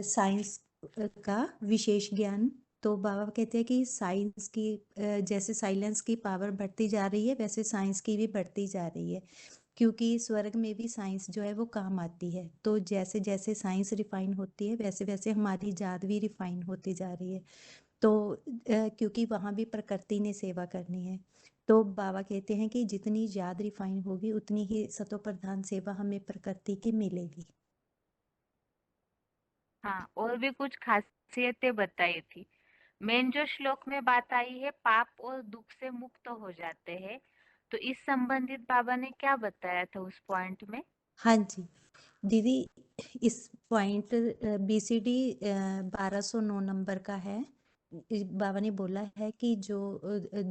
साइंस का विशेष ज्ञान, तो बाबा कहते हैं कि साइंस की जैसे साइलेंस की पावर बढ़ती जा रही है, वैसे साइंस की भी बढ़ती जा रही है, क्योंकि स्वर्ग में भी साइंस जो है वो काम आती है। तो जैसे जैसे साइंस रिफाइन होती है, वैसे वैसे हमारी जात भी रिफाइन होती जा रही है। तो क्योंकि वहाँ भी प्रकृति ने सेवा करनी है, तो बाबा कहते हैं कि जितनी याद रिफाइन होगी उतनी ही सतो प्रधान सेवा हमें प्रकृति की मिलेगी। हाँ, और भी कुछ खासियतें बताई थी। मेन जो श्लोक में बात आई है, पाप और दुख से मुक्त हो जाते हैं, तो इस संबंधित बाबा ने क्या बताया था उस पॉइंट में? हाँ जी दीदी, इस पॉइंट BCD 1209 नंबर का है। बाबा ने बोला है कि जो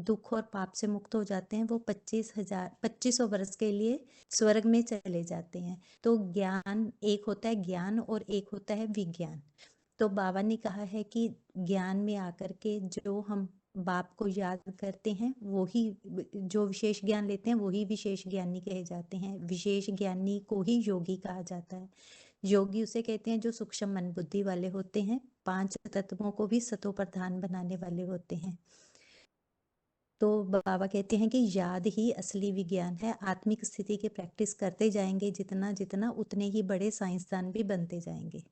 दुख और पाप से मुक्त हो जाते हैं वो 2500 वर्ष के लिए स्वर्ग में चले जाते हैं। तो ज्ञान एक होता है ज्ञान और एक होता है विज्ञान। तो बाबा ने कहा है कि ज्ञान में आकर के जो हम बाप को याद करते हैं, वो ही जो विशेष ज्ञान लेते हैं वो ही विशेष ज्ञानी कहे जाते हैं। विशेष ज्ञानी को ही योगी कहा जाता है। योगी उसे कहते हैं जो सूक्ष्म मन बुद्धि वाले होते हैं, 5 तत्वों को भी सतो प्रधान बनाने वाले होते हैं। तो बाबा कहते हैं कि याद ही असली विज्ञान है। आत्मिक स्थिति की प्रैक्टिस करते जाएंगे जितना जितना, उतने ही बड़े साइंसदान भी बनते जाएंगे।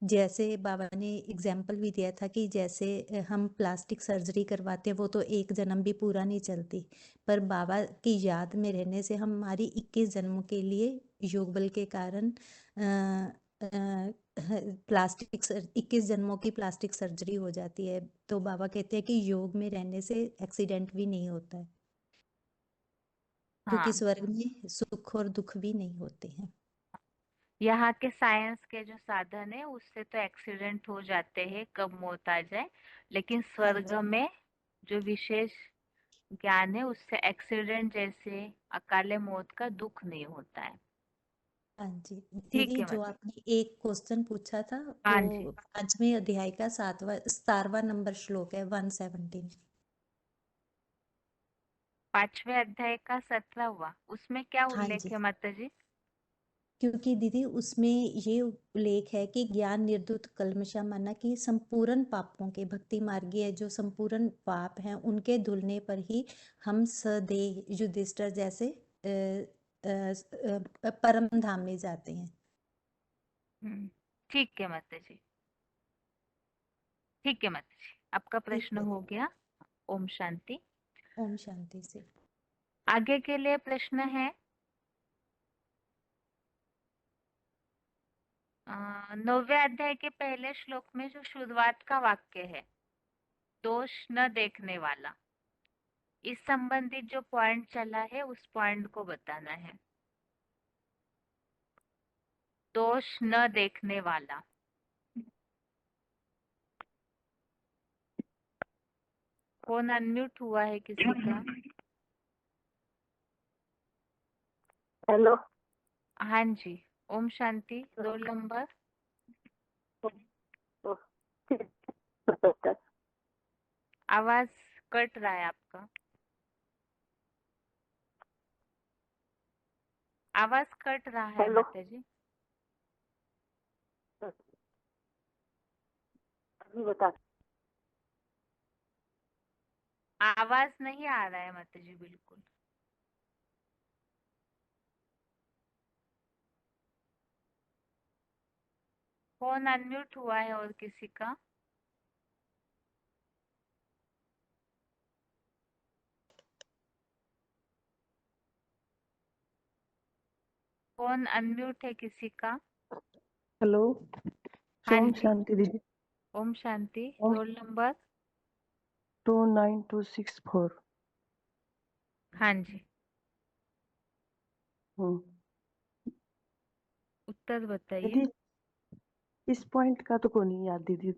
जैसे बाबा ने एग्जाम्पल भी दिया था कि जैसे हम प्लास्टिक सर्जरी करवाते हैं, वो तो एक जन्म भी पूरा नहीं चलती, पर बाबा की याद में रहने से हमारी 21 जन्म के लिए योग बल के कारण प्लास्टिक 21 जन्मों की प्लास्टिक सर्जरी हो जाती है। तो बाबा कहते हैं कि योग में रहने से एक्सीडेंट भी नहीं होता है, क्योंकि हाँ, स्वर्ग में सुख और दुख भी नहीं होते हैं। यहाँ के साइंस के जो साधन है उससे तो एक्सीडेंट हो जाते हैं, कब मौत आ जाए, लेकिन हाँ स्वर्ग जी में जो विशेष ज्ञान है उससे एक्सीडेंट जैसे अकाले मौत का दुख नहीं होता है। हाँ जी ठीक दीदी, है जो मतलब। आपने एक क्वेश्चन पूछा था हाँ वो जी, 5वें अध्याय का 17वां नंबर श्लोक है 117। 5वें अध्याय का 17वां, उसमें क्या हाँ उल्लेख जी, है माता जी? क्योंकि दीदी उसमें ये उल्लेख है कि ज्ञान निर्धुत कल्मषा, माना कि संपूर्ण पापों के, भक्ति मार्गीय जो संपूर्ण पाप हैं उनके धुलने पर ही हम सदेह युधिष्ठिर जैसे परम धाम में जाते हैं। ठीक है माता जी, ठीक है माता जी, आपका ठीक प्रश्न है हो दीदी। गया। ओम शांति। ओम शांति से। आगे के लिए प्रश्न है 9वें अध्याय के पहले श्लोक में जो शुरुआत का वाक्य है, दोष न देखने वाला, इस संबंधित जो पॉइंट चला है उस पॉइंट को बताना है। दोष न देखने वाला। कौन अनम्यूट हुआ है किसी का? हेलो। हाँ जी, ओम शांति। Roll number. आवाज कट रहा है आपका, आवाज कट रहा है हेलो। माता जी। अभी बता। आवाज नहीं आ रहा है माता जी बिल्कुल। फोन अनम्यूट हुआ है और किसी का? फोन अनम्यूट है किसी का? हेलो। हाँ ओम जी, शांति दीदी। ओम शांति। ओम रोल नंबर? 29264। हाँ जी, उत्तर बताइए। दीदी इस पॉइंट का तो को नहीं याद दीदी।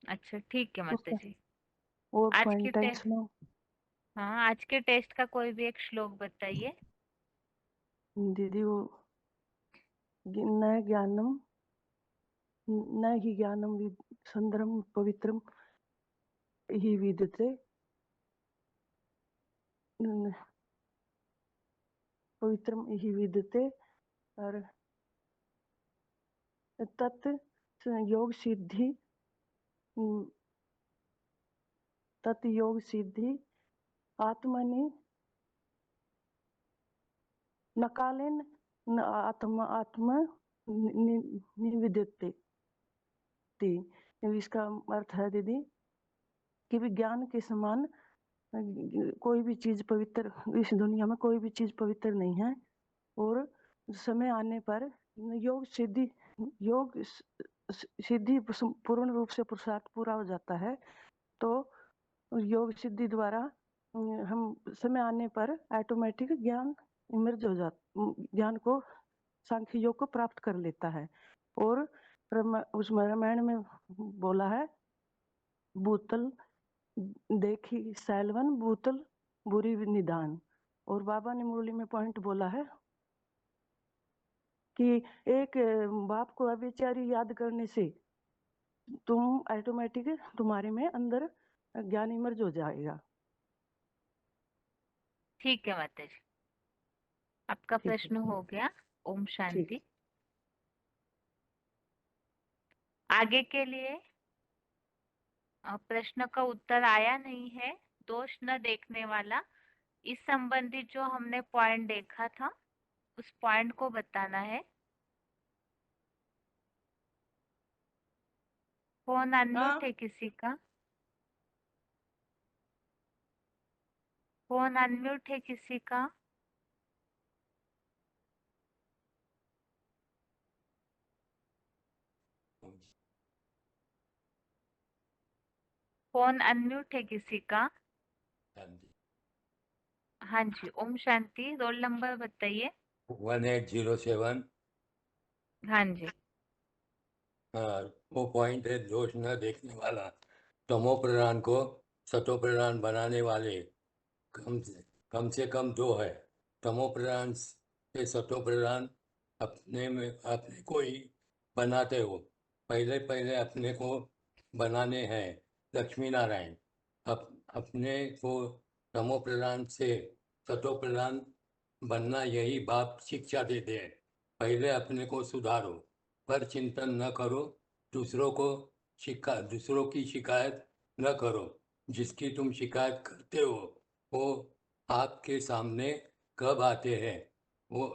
अच्छा ठीक है माता उसका जी। और आज के पॉइंट है टेस्ट, सुनाओ हाँ आज के टेस्ट का कोई भी एक श्लोक बताइए। दीदी। वो न ज्ञानम न ही ज्ञानम संदरम पवित्रम ही विदते पवित्रम ही विदते और तत् योग सिद्धि तत् योग सिद्धि आत्मनि नकालेन न आत्मा निविदते थी। इसका अर्थ है दीदी कि विज्ञान के समान कोई भी चीज पवित्र इस दुनिया में कोई भी चीज पवित्र नहीं है। और समय आने पर योग सिद्धि पूर्ण रूप से पुरुषार्थ पूरा हो जाता है। तो योग सिद्धि द्वारा हम समय आने पर ऑटोमेटिक ज्ञान इमर्ज हो जाता, ज्ञान को सांख्य योग को प्राप्त कर लेता है। और उस रामायण में बोला है भूतल देखी सैलवन भूतल बुरी निदान। और बाबा ने मुरली में पॉइंट बोला है कि एक बाप को अविचारी याद करने से तुम ऑटोमेटिक तुम्हारे में अंदर ज्ञान इमर्ज हो जाएगा। ठीक है माता जी, आपका ठीक है प्रश्न हो गया। ओम ठीक। शांति। आगे के लिए प्रश्न का उत्तर आया नहीं है, दोष न देखने वाला। इस संबंधी जो हमने पॉइंट देखा था उस पॉइंट को बताना है। फोन अनम्यूट है किसी का? फोन अनम्यूट है किसी का? फोन अनम्यूट है किसी का? हाँ जी, ओम शांति। रोल नंबर बताइए। 1807। हाँ जी, हाँ, वो पॉइंट है दोष न देखने वाला। तमो प्रधान को सतो प्रधान बनाने वाले कम से कम दो है। तमो प्रधान से सतो प्रधान अपने में अपने को ही बनाते हो। पहले पहले अपने को बनाने हैं लक्ष्मी नारायण। अपने को तमो प्रधान से सतो प्रधान बनना यही बाप शिक्षा देते हैं। पहले अपने को सुधारो, पर चिंतन न करो। दूसरों की शिकायत न करो। जिसकी तुम शिकायत करते हो वो आपके सामने कब आते हैं, वो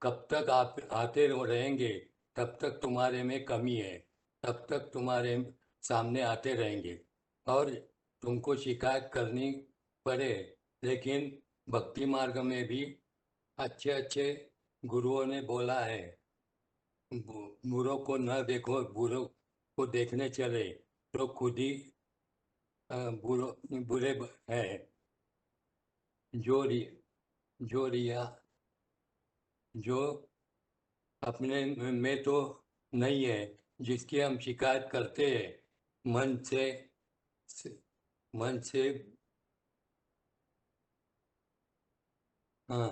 कब तक आप आते रहेंगे तब तक तुम्हारे में कमी है, तब तक तुम्हारे सामने आते रहेंगे और तुमको शिकायत करनी पड़े। लेकिन भक्ति मार्ग में भी अच्छे अच्छे गुरुओं ने बोला है बुरों को न देखो, बुरों को देखने चले तो खुद ही बुरे हैं। जो रिया जो अपने में तो नहीं है, जिसकी हम शिकायत करते हैं मन से हाँ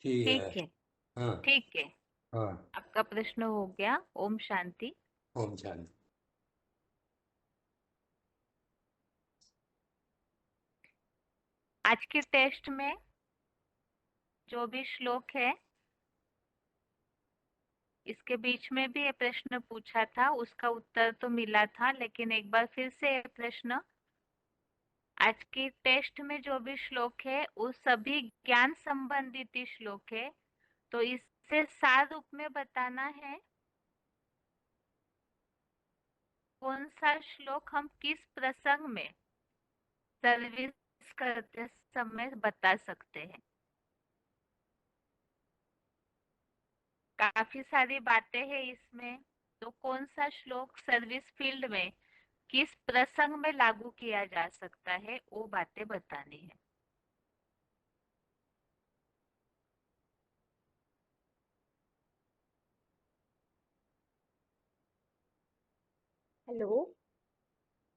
ठीक है। ठीक है, हाँ ठीक है। हाँ। आपका प्रश्न हो गया। ओम शांति। ओम शांति। आज के टेस्ट में जो भी श्लोक है इसके बीच में भी ये प्रश्न पूछा था, उसका उत्तर तो मिला था, लेकिन एक बार फिर से ये प्रश्न। आज के टेस्ट में जो भी श्लोक है वो सभी ज्ञान संबंधित ही श्लोक है, तो इससे सार रूप में बताना है कौन सा श्लोक हम किस प्रसंग में सर्विस करते समय बता सकते हैं। काफी सारी बातें हैं इसमें, तो कौन सा श्लोक सर्विस फील्ड में किस प्रसंग में लागू किया जा सकता है वो बातें बतानी है। हेलो।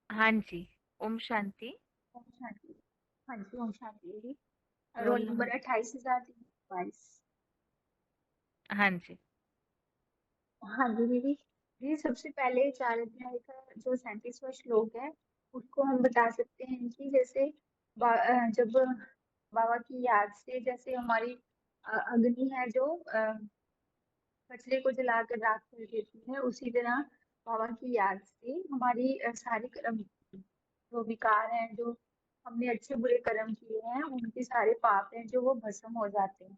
हाँ जी, ओम शांति। ओम शांति। हाँ जी, ओम शांति दीदी। Roll roll number number 28,322। हाँ जी। हाँ जी दीदी। दीदी सबसे पहले 4 अध्याय का जो 37वां श्लोक है उसको हम बता सकते हैं कि जैसे जब बाबा की याद से जैसे हमारी अग्नि है जो कचरे को जलाकर राख कर देती है, उसी तरह बाबा की याद से हमारी सारी कर्म जो विकार हैं, जो हमने अच्छे बुरे कर्म किए हैं, उनके सारे पाप हैं जो वो भस्म हो जाते हैं।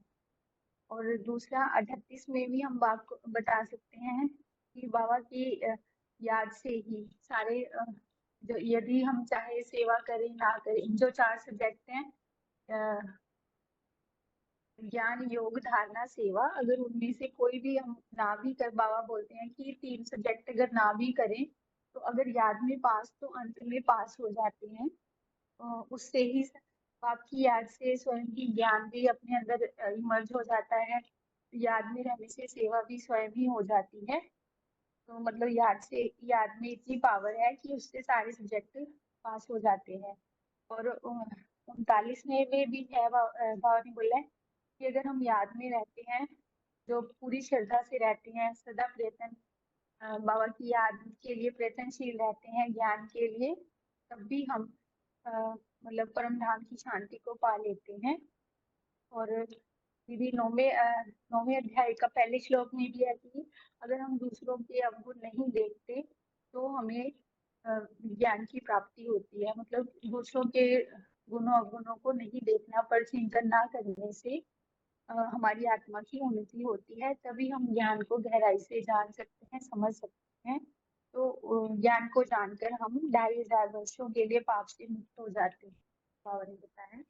और दूसरा 38 में भी हम बात को बता सकते हैं कि बाबा की याद से ही सारे जो यदि हम चाहे सेवा करें ना करें, जो 4 सब्जेक्ट हैं ज्ञान योग धारणा सेवा, अगर उनमें से कोई भी हम ना भी कर, बाबा बोलते हैं कि 3 सब्जेक्ट अगर ना भी करें तो अगर याद में पास तो अंत में पास हो जाते हैं। उससे ही आपकी याद से स्वयं की ज्ञान भी अपने अंदर इमर्ज हो जाता है। याद में रहने से सेवा भी स्वयं ही हो जाती है। तो मतलब याद में इतनी पावर है कि उससे सारे सब्जेक्ट पास हो जाते हैं। और 39 में भी है, बाबा ने बोला है कि अगर हम याद में रहते हैं, जो पूरी श्रद्धा से रहते हैं, सदा प्रयत्न बाबा की याद के लिए प्रयत्नशील रहते हैं, ज्ञान के लिए, तब भी हम मतलब परम धाम की शांति को पा लेते हैं। और दीदी 9वें अध्याय का पहले श्लोक में भी है कि अगर हम दूसरों के अवगुण नहीं देखते तो हमें ज्ञान की प्राप्ति होती है। मतलब दूसरों के गुणों अवगुणों को नहीं देखना, पर चिंतन ना करने से हमारी आत्मा की उन्नति होती है, तभी हम ज्ञान को गहराई से जान सकते हैं, समझ सकते हैं। तो ज्ञान को जानकर हम 2500 वर्षों के लिए पाप से मुक्त हो जाते हैं, बाबा ने बताया।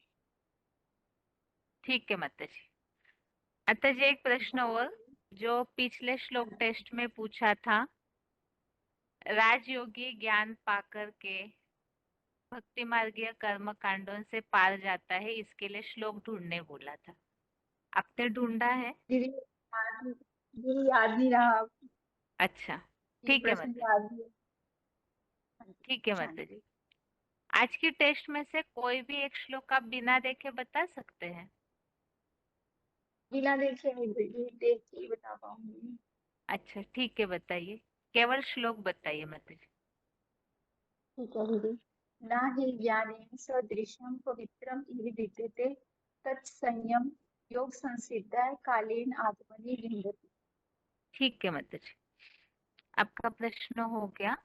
ठीक है माता जी। माता जी एक प्रश्न और, जो पिछले श्लोक टेस्ट में पूछा था, राजयोगी ज्ञान पाकर के भक्ति मार्गीय कर्म कांडों से पार जाता है, इसके लिए श्लोक ढूंढने बोला था, आपने ढूंढा है? दीदी याद नहीं रहा। अच्छा, ये ठीक है प्रश्न माता जी। याद नहीं है। ठीक है माता जी। आज की टेस्ट में से कोई भी एक श्लोक आप बिना देखे बता सकते हैं? बिना देखे नहीं, देख के ही बता पाऊंगी। अच्छा ठीक है, बताइए, केवल श्लोक बताइए माता जी। ठीक है दीदी। ना हि ज्ञानेन सदृशं पवित्रम इह विद्यते तत्संयम योग संसिद्ध कालेन आत्मनि विन्दति। ठीक है माता जी, आपका प्रश्न हो गया।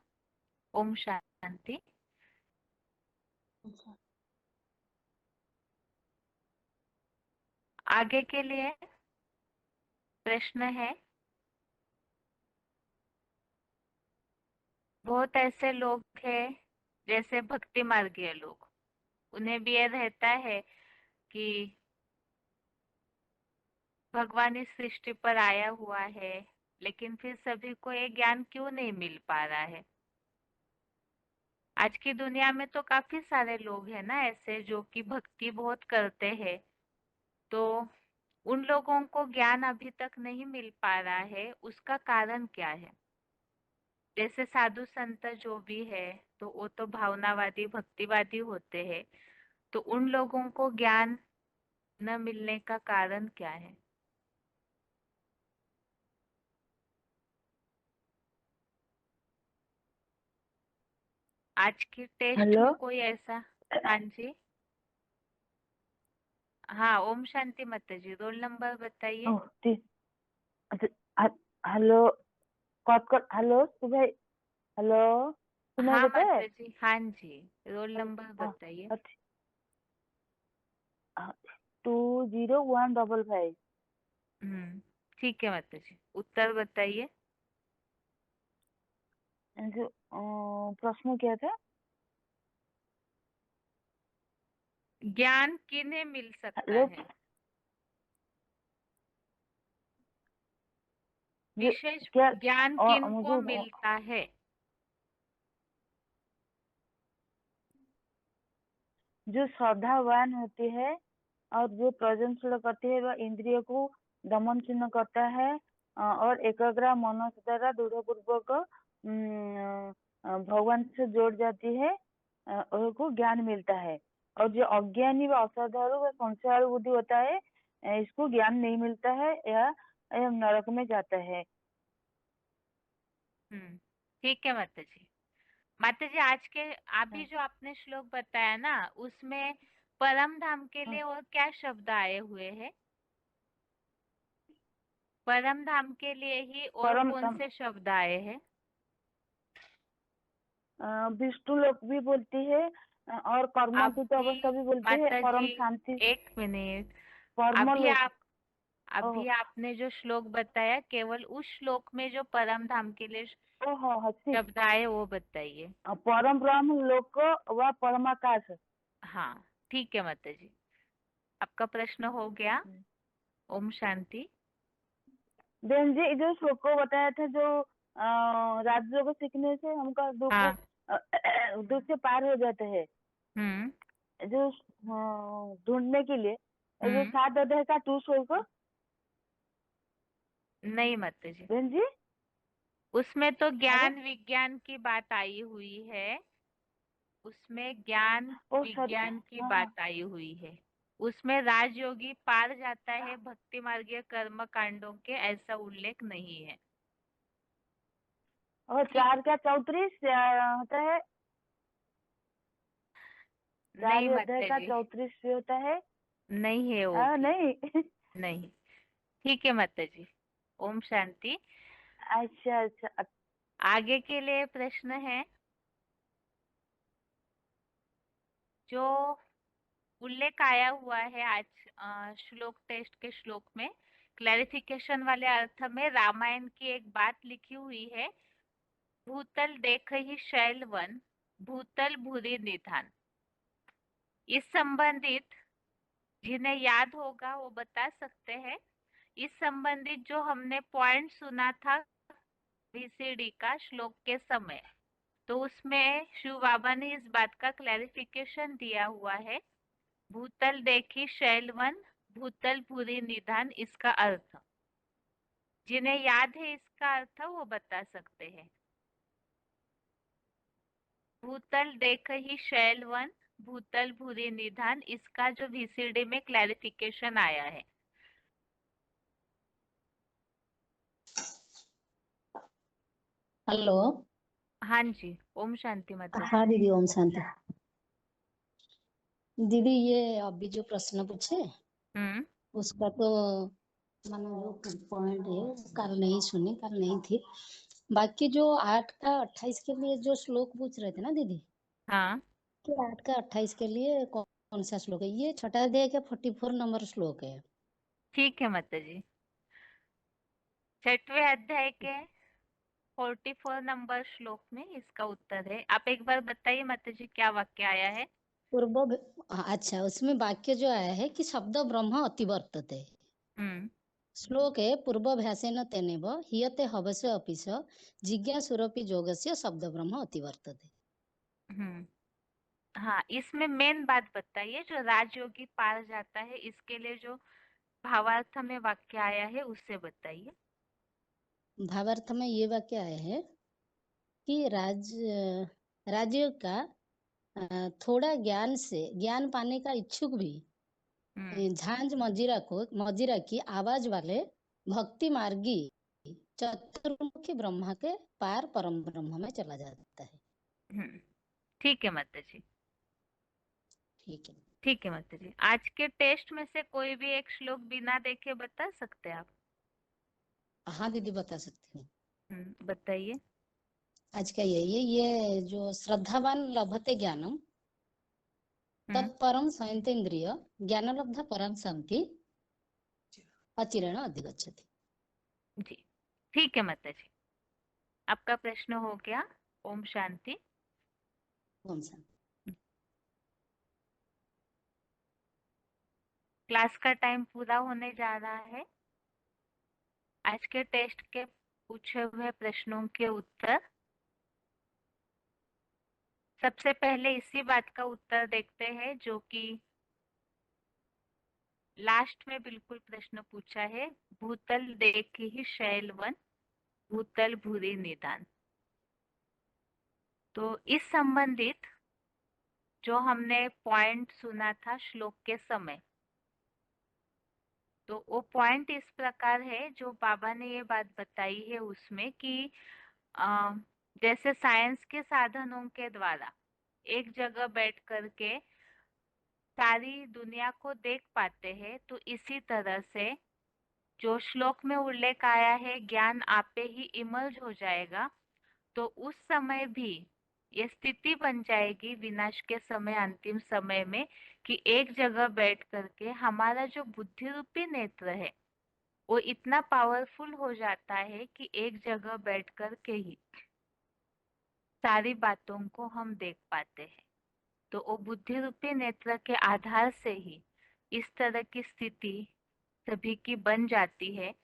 ओम शांति। आगे के लिए प्रश्न है, बहुत ऐसे लोग हैं जैसे भक्ति मार्गीय लोग, उन्हें भी ये रहता है कि भगवान इस सृष्टि पर आया हुआ है, लेकिन फिर सभी को ये ज्ञान क्यों नहीं मिल पा रहा है। आज की दुनिया में तो काफी सारे लोग हैं ना ऐसे जो कि भक्ति बहुत करते हैं, तो उन लोगों को ज्ञान अभी तक नहीं मिल पा रहा है, उसका कारण क्या है? जैसे साधु संत जो भी है तो वो तो भावनावादी भक्तिवादी होते हैं, तो उन लोगों को ज्ञान न मिलने का कारण क्या है? आज की टेस्ट हेलो। में कोई ऐसा? हाँ जी, हाँ ओम शांति माता जी, रोल नंबर बताइए। ओह, हेलो। हेलो सुबह। हेलो सुनाई हाँ देता है? माता जी, हाँ जी, रोल नंबर बताइए। 20155। ठीक है माता जी, उत्तर बताइए। प्रश्न क्या था? ज्ञान किन्हें मिल सकता हेलो है? जो विशेष क्या ज्ञान और किनको मिलता है? जो श्रद्धावान होती है और जो प्रजनशील करती है वह इंद्रिय को दमन चिन्ह करता है और एकाग्र मन द्वारा दृढ़ पूर्वक भगवान से जोड़ जाती है को ज्ञान मिलता है। और जो अज्ञानी व असाधारण व संशयालु बुद्धि होता है इसको ज्ञान नहीं मिलता है या नरक में जाता है। ठीक है माता जी। माता जी आज के अभी जो आपने श्लोक बताया ना उसमें परम धाम के लिए और क्या शब्द आए हुए हैं? परम धाम के लिए ही और परम कौन धाम से शब्द आए हैं? विष्णु लोक भी बोलती है और कर्मातीत अवस्था भी बोलती है, माता परम जी शांति एक मिनट, परम अभी लोक। अभी आपने जो श्लोक बताया केवल उस श्लोक में जो परम धाम के लिए शब्द आए वो बताइए। परम ब्रह्म लोक व परमाकाश। हाँ ठीक है माता जी, आपका प्रश्न हो गया। ओम शांति। बहन जी जो श्लोक को बताया था जो राजयोग सीखने से हमका दुख से पार हो जाते हैं जो ढूंढने के लिए जो 7 अध्याय का 2 श्लोक। नहीं माता जी बहन जी उसमें तो ज्ञान विज्ञान की बात आई हुई है, उसमें ज्ञान विज्ञान की बात आई हुई है। उसमें राजयोगी पार जाता है भक्ति मार्गीय कर्म कांडों के, ऐसा उल्लेख नहीं है। और 4 का 34 होता है, 4 अध्याय का 34 होता है। नहीं है वो नहीं नहीं। ठीक है माता जी, ओम शांति। अच्छा आगे के लिए प्रश्न है जो उल्लेख आया हुआ है आज श्लोक टेस्ट के श्लोक में, क्लैरिफिकेशन वाले अर्थ में रामायण की एक बात लिखी हुई है, भूतल देख ही शैल वन भूतल भूरि निधान। इस संबंधित जिन्हें याद होगा वो बता सकते हैं। इस संबंधित जो हमने पॉइंट सुना था VCD का श्लोक के समय, तो उसमें शिव बाबा ने इस बात का क्लैरिफिकेशन दिया हुआ है, भूतल देखी शैलवन भूतल भूरि निधान। इसका अर्थ जिन्हें याद है इसका अर्थ वो बता सकते हैं। भूतल देख ही शैलवन भूतल भूरि निधान, इसका जो VCD में क्लैरिफिकेशन आया है। हेलो। हाँ जी ओम शांति माता। हाँ दीदी ओम शांति। दीदी ये अभी जो प्रश्न पूछे उसका तो मैंने जो पॉइंट है कल नहीं सुनी, कल नहीं थी। बाकी जो 8 का 28 के लिए जो श्लोक पूछ रहे थे ना दीदी, हाँ कि 8 का 28 के लिए कौन सा श्लोक है? ये छठा अध्याय का 44 नंबर श्लोक है। ठीक है माता जी, 6वें अध्याय के 44 नंबर श्लोक में इसका उत्तर है। आप एक बार बताइए माता जी क्या वाक्य आया है? अच्छा उसमें वाक्य जो आया है कि शब्द ब्रह्म अतिवर्तते। श्लोक है पूर्वाभ्यासेन तेनेव हियते हवस्य अपिच जिज्ञासुरपि योगस्य शब्द ब्रह्म अतिवर्तते। हाँ इसमें मेन बात बताइए जो राजयोगी पार जाता है, इसके लिए जो भावार्थ में वाक्य आया है उससे बताइए। भावार्थ में ये वाक्य आया है कि राज्य का थोड़ा ज्ञान पाने का इच्छुक भी झांझ मजीरा की आवाज वाले भक्ति मार्गी चतुर्मुखी ब्रह्मा के पार परम ब्रह्म में चला जाता है। ठीक है माता जी। ठीक है माता जी। आज के टेस्ट में से कोई भी एक श्लोक बिना देखे बता सकते हैं आप? हाँ दीदी बता सकती हूँ। बताइए। आज का ये जो श्रद्धावान लभते ज्ञानम तत्परम संयतेन्द्रिय ज्ञान लब्धा परम शांति अचिरेण अधिगच्छति। जी ठीक है माता जी, आपका प्रश्न हो गया। ओम शांति। ओम शांति। क्लास का टाइम पूरा होने जा रहा है। आज के टेस्ट के पूछे हुए प्रश्नों के उत्तर, सबसे पहले इसी बात का उत्तर देखते हैं जो कि लास्ट में बिल्कुल प्रश्न पूछा है। भूतल देख ही शैलवन, भूतल भूरि निदान। तो इस संबंधित जो हमने पॉइंट सुना था श्लोक के समय, तो वो पॉइंट इस प्रकार है जो बाबा ने ये बात बताई है उसमें कि जैसे साइंस के साधनों के द्वारा एक जगह बैठ करके सारी दुनिया को देख पाते हैं, तो इसी तरह से जो श्लोक में उल्लेख आया है ज्ञान आपे ही इमर्ज हो जाएगा, तो उस समय भी ये स्थिति बन जाएगी विनाश के समय, अंतिम समय में, कि एक जगह बैठ करके हमारा जो बुद्धि रूपी नेत्र है वो इतना पावरफुल हो जाता है कि एक जगह बैठ करके ही सारी बातों को हम देख पाते हैं। तो वो बुद्धि रूपी नेत्र के आधार से ही इस तरह की स्थिति सभी की बन जाती है,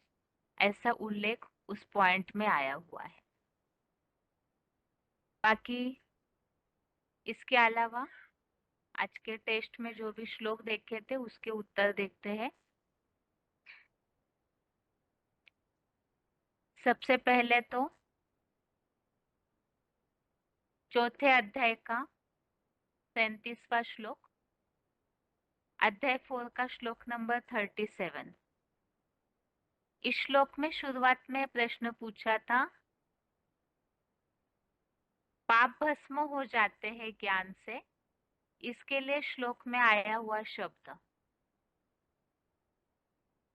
ऐसा उल्लेख उस पॉइंट में आया हुआ है। बाकी इसके अलावा आज के टेस्ट में जो भी श्लोक देखे थे उसके उत्तर देखते हैं। सबसे पहले तो चौथे अध्याय का 37वां श्लोक, अध्याय 4 का श्लोक नंबर 37। इस श्लोक में शुरुआत में प्रश्न पूछा था, पाप भस्म हो जाते हैं ज्ञान से, इसके लिए श्लोक में आया हुआ शब्द।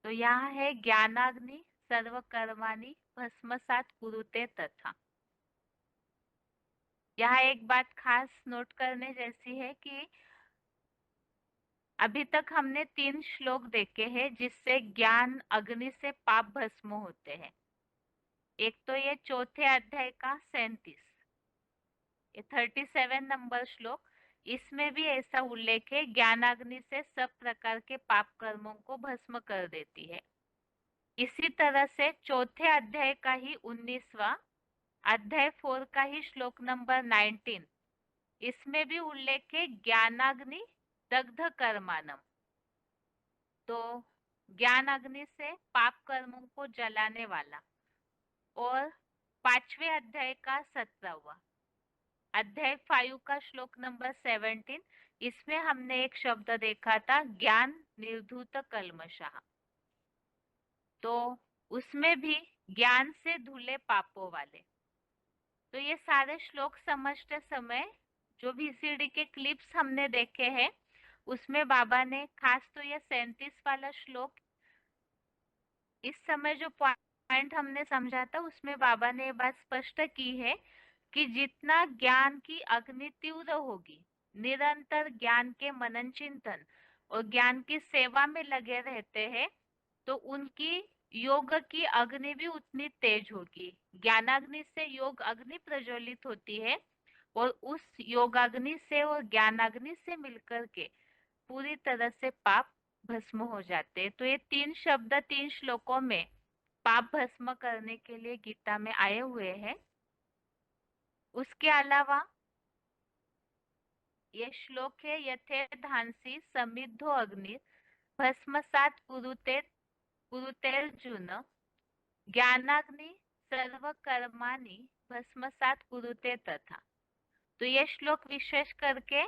तो यहाँ है ज्ञानाग्नि सर्व कर्माणि भस्मसात कुरुते तथा। यहाँ एक बात खास नोट करने जैसी है कि अभी तक हमने 3 श्लोक देखे हैं जिससे ज्ञान अग्नि से पाप भस्म होते हैं। एक तो ये चौथे अध्याय का 37, ये 37 नंबर श्लोक, इसमें भी ऐसा उल्लेख है ज्ञानाग्नि से सब प्रकार के पाप कर्मों को भस्म कर देती है। इसी तरह से चौथे अध्याय का ही 19वां, अध्याय 4 का ही श्लोक नंबर 19, इसमें भी उल्लेख है ज्ञानाग्नि दग्ध कर्मानम। तो ज्ञान अग्नि से पाप कर्मों को जलाने वाला। और 5वें अध्याय का 17वां, अध्याय 5 का श्लोक नंबर 17, इसमें हमने एक शब्द देखा था ज्ञान निर्धूत कल्मषः। तो उसमें भी ज्ञान से धुले पापों वाले। तो ये सारे श्लोक समझते समय जो VCD के क्लिप्स हमने देखे हैं उसमें बाबा ने खास तो ये 37 वाला श्लोक, इस समय जो पॉइंट हमने समझा था उसमें बाबा ने ये बात स्पष्ट की है कि जितना ज्ञान की अग्नि तीव्र होगी, निरंतर ज्ञान के मनन चिंतन और ज्ञान की सेवा में लगे रहते हैं, तो उनकी योग की अग्नि भी उतनी तेज होगी। ज्ञानाग्नि से योग अग्नि प्रज्वलित होती है और उस योगाग्नि से और ज्ञानाग्नि से मिलकर के पूरी तरह से पाप भस्म हो जाते हैं। तो ये 3 शब्द 3 श्लोकों में पाप भस्म करने के लिए गीता में आए हुए हैं। उसके अलावा ये श्लोक है यथे धांसी समिद्धो अग्नि भस्मसात कुरुतेर्जुन ज्ञानाग्नि सर्व कर्माणि भस्मसात कुरुते तथा। तो ये श्लोक विशेष करके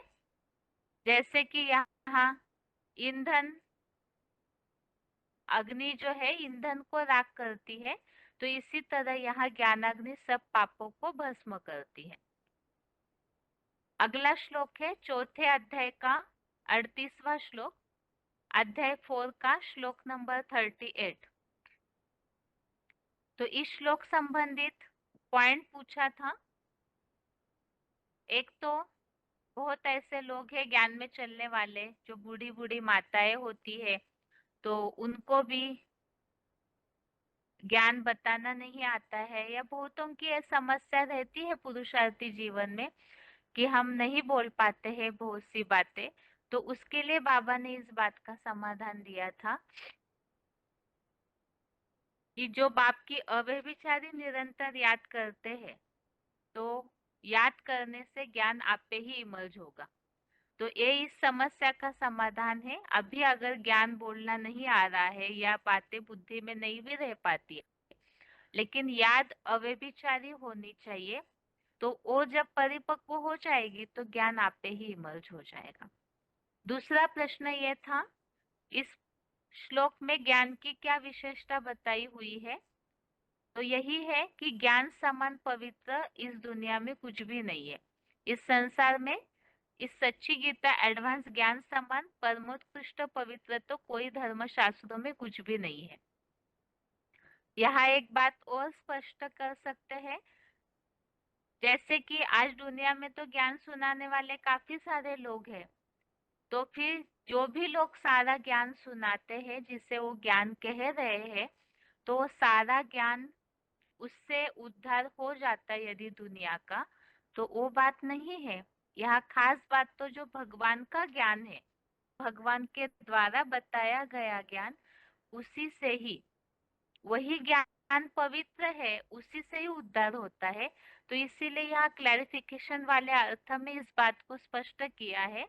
जैसे कि यहाँ ईंधन, अग्नि जो है ईंधन को राख करती है, तो इसी तरह यहाँ ज्ञानाग्नि सब पापों को भस्म करती है। अगला श्लोक है चौथे अध्याय का 38वां श्लोक, अध्याय 4 का श्लोक नंबर 38। तो इस श्लोक संबंधित पॉइंट पूछा था। एक तो बहुत ऐसे लोग हैं ज्ञान में चलने वाले जो बूढ़ी बूढ़ी माताएं होती है, तो उनको भी ज्ञान बताना नहीं आता है, या बहुतों की ये समस्या रहती है पुरुषार्थी जीवन में कि हम नहीं बोल पाते हैं बहुत सी बातें। तो उसके लिए बाबा ने इस बात का समाधान दिया था कि जो बाप की अव्यभिचारी निरंतर याद करते हैं तो याद करने से ज्ञान आप पे ही इमर्ज होगा। तो ये इस समस्या का समाधान है। अभी अगर ज्ञान बोलना नहीं आ रहा है या बातें बुद्धि में नहीं भी रह पाती है, लेकिन याद अव्यभिचारी होनी चाहिए, तो वो जब परिपक्व हो जाएगी तो ज्ञान आप पे ही इमर्ज हो जाएगा। दूसरा प्रश्न ये था, इस श्लोक में ज्ञान की क्या विशेषता बताई हुई है? तो यही है कि ज्ञान समान पवित्र इस दुनिया में कुछ भी नहीं है। इस संसार में इस सच्ची गीता एडवांस ज्ञान समान परमोत्कृष्ट पवित्र तो कोई धर्म शास्त्रों में कुछ भी नहीं है। यहाँ एक बात और स्पष्ट कर सकते हैं, जैसे कि आज दुनिया में तो ज्ञान सुनाने वाले काफी सारे लोग हैं, तो फिर जो भी लोग सारा ज्ञान सुनाते हैं, जिसे वो ज्ञान कह रहे हैं, तो वो सारा ज्ञान उससे उद्धार हो जाता है यदि दुनिया का, तो वो बात नहीं है। यहाँ खास बात तो जो भगवान का ज्ञान है, भगवान के द्वारा बताया गया ज्ञान, उसी से ही, वही ज्ञान पवित्र है, उसी से ही उद्धार होता है। तो इसीलिए यहाँ क्लैरिफिकेशन वाले अर्थ में इस बात को स्पष्ट किया है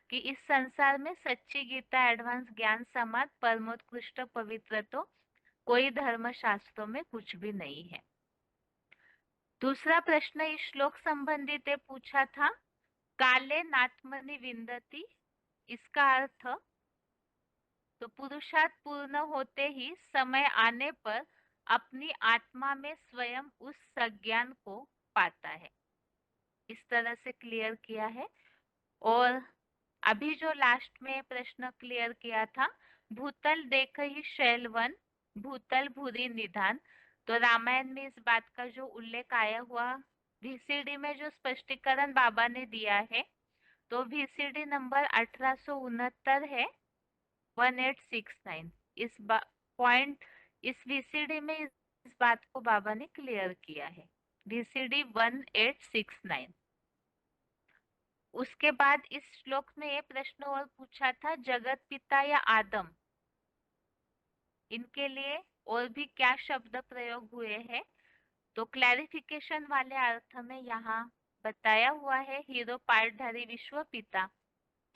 कि इस संसार में सच्ची गीता एडवांस ज्ञान समान परमोत्कृष्ट पवित्र तो कोई धर्म शास्त्रों में कुछ भी नहीं है। दूसरा प्रश्न इस श्लोक संबंधित पूछा था, काले नात्मनि विंदति, इसका अर्थ, तो पुरुषार्थ पूर्ण होते ही समय आने पर अपनी आत्मा में स्वयं उस सज्ञान को पाता है। इस तरह से क्लियर किया है। और अभी जो लास्ट में प्रश्न क्लियर किया था, भूतल देख ही शैलवन भूतल भूरी निधान, तो रामायण में इस बात का जो उल्लेख आया हुआ, VCD में जो स्पष्टीकरण बाबा ने दिया है, तो VCD नंबर 1869 है 1869। इस पॉइंट इस VCD में इस बात को बाबा ने क्लियर किया है, VCD 1869। उसके बाद इस श्लोक में ये प्रश्न और पूछा था, जगत पिता या आदम, इनके लिए और भी क्या शब्द प्रयोग हुए हैं? तो क्लैरिफिकेशन वाले अर्थ में यहाँ बताया हुआ है, हीरो पार्टधारी विश्व पिता,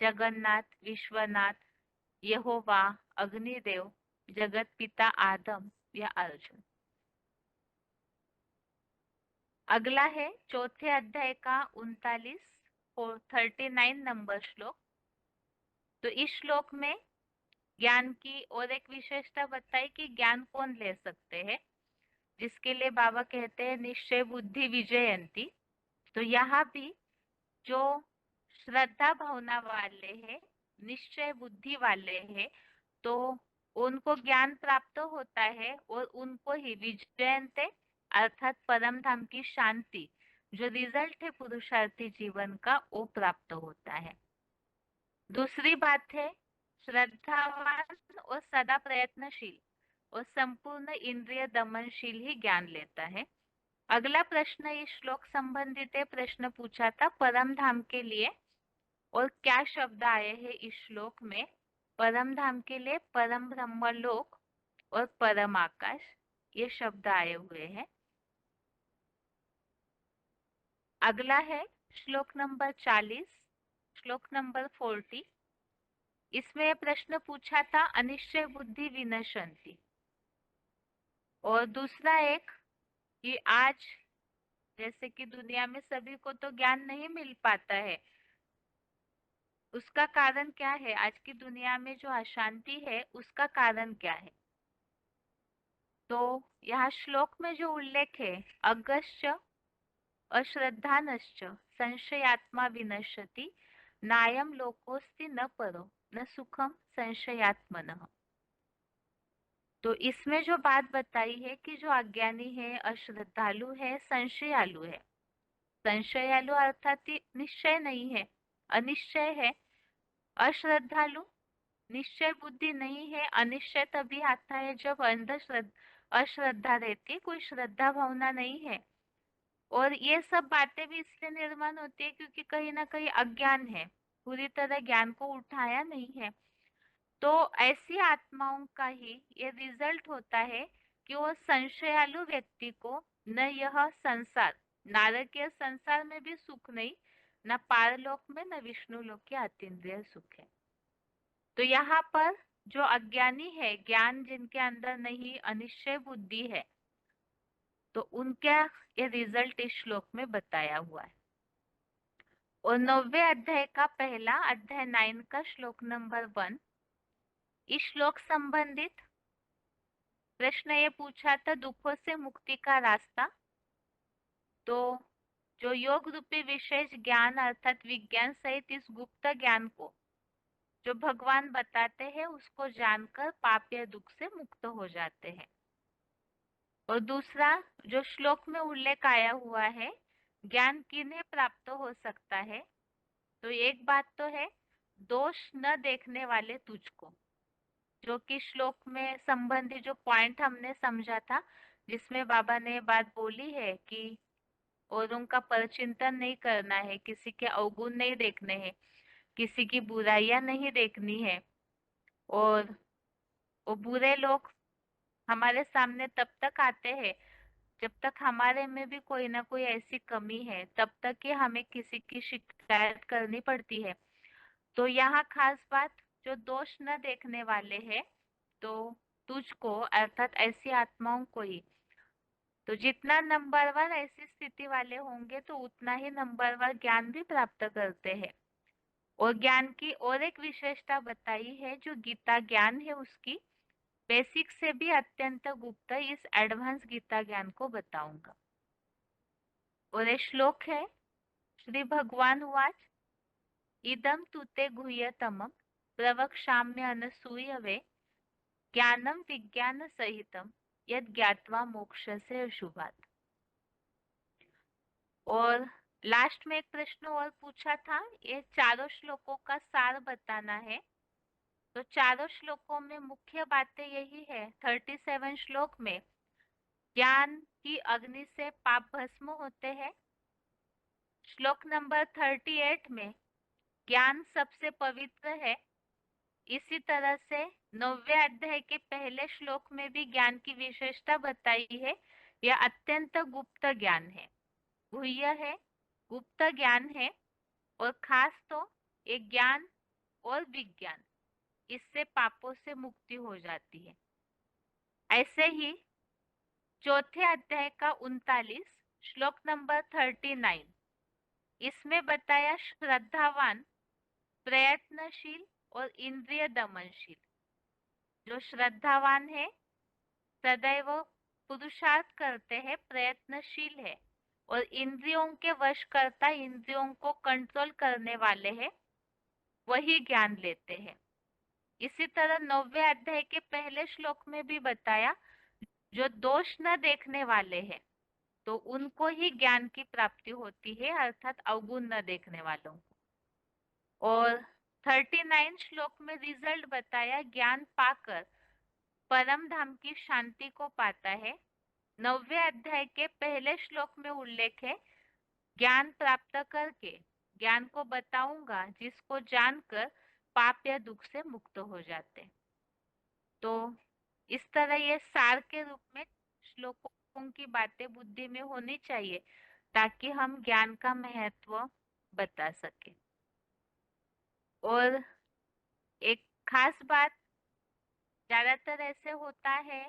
जगन्नाथ, विश्वनाथ, यहोवा, अग्निदेव, जगत पिता आदम या अर्जुन। अगला है चौथे अध्याय का 39 नंबर श्लोक। तो इस श्लोक में ज्ञान की और एक विशेषता बताई कि ज्ञान कौन ले सकते हैं, जिसके लिए बाबा कहते हैं निश्चय बुद्धि विजयंती। तो यहाँ भी जो श्रद्धा भावना वाले हैं, निश्चय बुद्धि वाले हैं, तो उनको ज्ञान प्राप्त होता है और उनको ही विजयंते अर्थात परम धाम की शांति, जो रिजल्ट है पुरुषार्थी जीवन का, वो प्राप्त होता है। दूसरी बात है, श्रद्धावान और सदा प्रयत्नशील और संपूर्ण इंद्रिय दमनशील ही ज्ञान लेता है। अगला प्रश्न इस श्लोक संबंधित प्रश्न पूछा था, परम धाम के लिए और क्या शब्द आए हैं इस श्लोक में? परम धाम के लिए परम ब्रह्म लोक और परम आकाश, ये शब्द आए हुए हैं। अगला है श्लोक नंबर 40, श्लोक नंबर 40। इसमें प्रश्न पूछा था, अनिश्चय बुद्धि विनशंति। और दूसरा एक कि आज जैसे कि दुनिया में सभी को तो ज्ञान नहीं मिल पाता है, उसका कारण क्या है? आज की दुनिया में जो अशांति है उसका कारण क्या है? तो यहाँ श्लोक में जो उल्लेख है, अगश्च अश्रद्धानश्च संशयात्मा विनश्यति, नायम लोकोस्ति न परो न सुखम संशयात्मनः। तो इसमें जो बात बताई है कि जो अज्ञानी है, अश्रद्धालु है, संशयालु है। संशयालु अर्थात निश्चय नहीं है, अनिश्चय है। अश्रद्धालु, निश्चय बुद्धि नहीं है। अनिश्चय तभी आता है जब अश्रद्धा रहती है, कोई श्रद्धा भावना नहीं है। और ये सब बातें भी इसलिए निर्माण होती है क्योंकि कहीं ना कहीं अज्ञान है, पूरी तरह ज्ञान को उठाया नहीं है, तो ऐसी आत्माओं का ही ये रिजल्ट होता है कि वो संशयालु व्यक्ति को न यह संसार, नारकीय संसार में भी सुख नहीं, न पारलोक में, न विष्णु लोक के अतीन्द्रिय सुख है। तो यहाँ पर जो अज्ञानी है, ज्ञान जिनके अंदर नहीं, अनिश्चय बुद्धि है, तो उनका ये रिजल्ट इस श्लोक में बताया हुआ है। और 9वें अध्याय का पहला अध्याय 9 का श्लोक नंबर 1, इस श्लोक संबंधित प्रश्न ये पूछा था दुखों से मुक्ति का रास्ता। तो जो योग रूपी विशेष ज्ञान अर्थात विज्ञान सहित इस गुप्त ज्ञान को जो भगवान बताते हैं, उसको जानकर पाप या दुख से मुक्त हो जाते हैं। और दूसरा जो श्लोक में उल्लेख आया हुआ है, ज्ञान किन्हें प्राप्त हो सकता है, तो एक बात तो है दोष न देखने वाले तुझको, जो कि श्लोक में संबंधी जो पॉइंट हमने समझा था, जिसमें बाबा ने बात बोली है कि औरों का परचिंतन नहीं करना है, किसी के अवगुण नहीं देखने हैं, किसी की बुराइयां नहीं देखनी है, और वो बुरे लोग हमारे सामने तब तक आते हैं जब तक हमारे में भी कोई ना कोई ऐसी कमी है, तब तक ही हमें किसी की शिकायत करनी पड़ती है। तो यहाँ खास बात जो दोष न देखने वाले हैं, तो तुझको अर्थात ऐसी आत्माओं को ही, तो जितना नंबरवार ऐसी स्थिति वाले होंगे तो उतना ही नंबरवार ज्ञान भी प्राप्त करते हैं। और ज्ञान की और एक विशेषता बताई है, जो गीता ज्ञान है उसकी बेसिक से भी अत्यंत गुप्त इस एडवांस गीता ज्ञान को बताऊंगा। और ये श्लोक है, श्री भगवान उवाच इदं तुते गुह्यतमं प्रवक्ष्याम्य अनसूयवे ज्ञानम विज्ञान सहितम यद ज्ञात्वा मोक्षसे अशुभात्। और लास्ट में एक प्रश्न और पूछा था, ये चारों श्लोकों का सार बताना है। तो चारों श्लोकों में मुख्य बातें यही है। 37 श्लोक में ज्ञान की अग्नि से पाप भस्म होते हैं। श्लोक नंबर 38 में ज्ञान सबसे पवित्र है। इसी तरह से 9वें अध्याय के पहले श्लोक में भी ज्ञान की विशेषता बताई है, यह अत्यंत गुप्त ज्ञान है, गुह्य है, गुप्त ज्ञान है, और खास तो एक ज्ञान और विज्ञान, इससे पापों से मुक्ति हो जाती है। ऐसे ही चौथे अध्याय का 39 श्लोक नंबर 39, इसमें बताया श्रद्धावान, प्रयत्नशील और इंद्रिय दमनशील। जो श्रद्धावान है, सदैव पुरुषार्थ करते हैं, प्रयत्नशील है, और इंद्रियों के वश करता, इंद्रियों को कंट्रोल करने वाले हैं, वही ज्ञान लेते हैं। इसी तरह 9वें अध्याय के पहले श्लोक में भी बताया, जो दोष न देखने वाले हैं, तो उनको ही ज्ञान की प्राप्ति होती है, अर्थात अवगुण न देखने वालों को। और 39 श्लोक में रिजल्ट बताया, ज्ञान पाकर परम धाम की शांति को पाता है। 9वें अध्याय के पहले श्लोक में उल्लेख है, ज्ञान प्राप्त करके ज्ञान को बताऊंगा, जिसको जानकर पाप या दुख से मुक्त हो जाते। तो इस तरह ये सार के रूप में श्लोकों की बातें बुद्धि में होनी चाहिए, ताकि हम ज्ञान का महत्व बता सके। और एक खास बात, ज्यादातर ऐसे होता है,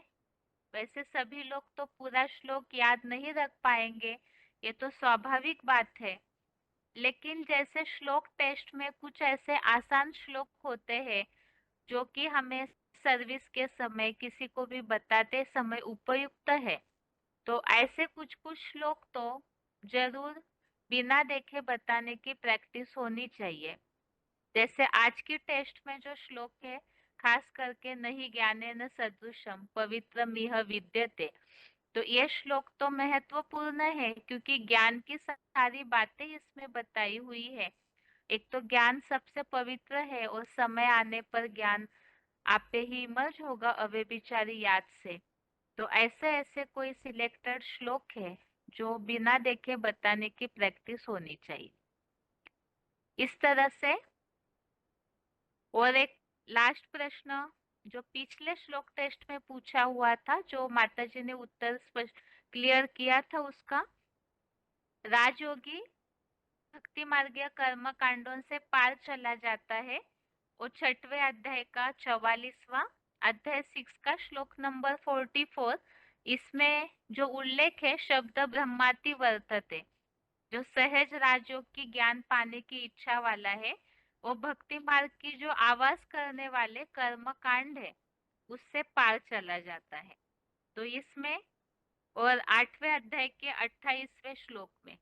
वैसे सभी लोग तो पूरा श्लोक याद नहीं रख पाएंगे, ये तो स्वाभाविक बात है। लेकिन जैसे श्लोक टेस्ट में कुछ ऐसे आसान श्लोक होते हैं जो कि हमें सर्विस के समय, किसी को भी बताते समय उपयुक्त है, तो ऐसे कुछ कुछ श्लोक तो जरूर बिना देखे बताने की प्रैक्टिस होनी चाहिए। जैसे आज की टेस्ट में जो श्लोक है, खास करके नहीं ज्ञानेन सदृशम पवित्रमिह विद्यते, तो ये श्लोक तो महत्वपूर्ण है, क्योंकि ज्ञान की सारी बातें इसमें बताई हुई है। एक तो ज्ञान सबसे पवित्र है, और समय आने पर ज्ञान आपे ही इमर्ज होगा अव्यभिचारी याद से। तो ऐसे ऐसे कोई सिलेक्टेड श्लोक है जो बिना देखे बताने की प्रैक्टिस होनी चाहिए। इस तरह से और एक लास्ट प्रश्न जो पिछले श्लोक टेस्ट में पूछा हुआ था, जो माताजी ने उत्तर स्पष्ट क्लियर किया था, उसका राजयोगी भक्ति मार्गीय कर्म कांडों से पार चला जाता है, और 6वें अध्याय का 44वां अध्याय 6 का श्लोक नंबर 44, इसमें जो उल्लेख है शब्द ब्रह्माति वर्तते, जो सहज राजयोग की ज्ञान पाने की इच्छा वाला है, वो भक्ति मार्ग की जो आवाज करने वाले कर्म कांड है उससे पार चला जाता है। तो इसमें और 8वें अध्याय के 28वें श्लोक में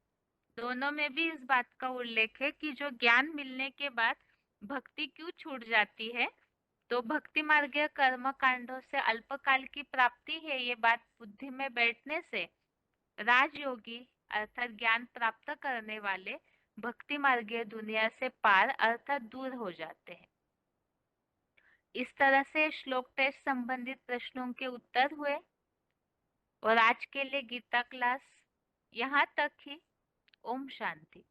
दोनों में भी इस बात का उल्लेख है कि जो ज्ञान मिलने के बाद भक्ति क्यों छूट जाती है, तो भक्ति मार्गीय कर्म कांडों से अल्पकाल की प्राप्ति है, ये बात बुद्धि में बैठने से राजयोगी अर्थात ज्ञान प्राप्त करने वाले भक्ति मार्गीय दुनिया से पार अर्थात दूर हो जाते हैं। इस तरह से श्लोक टेस्ट संबंधित प्रश्नों के उत्तर हुए, और आज के लिए गीता क्लास यहाँ तक ही। ओम शांति।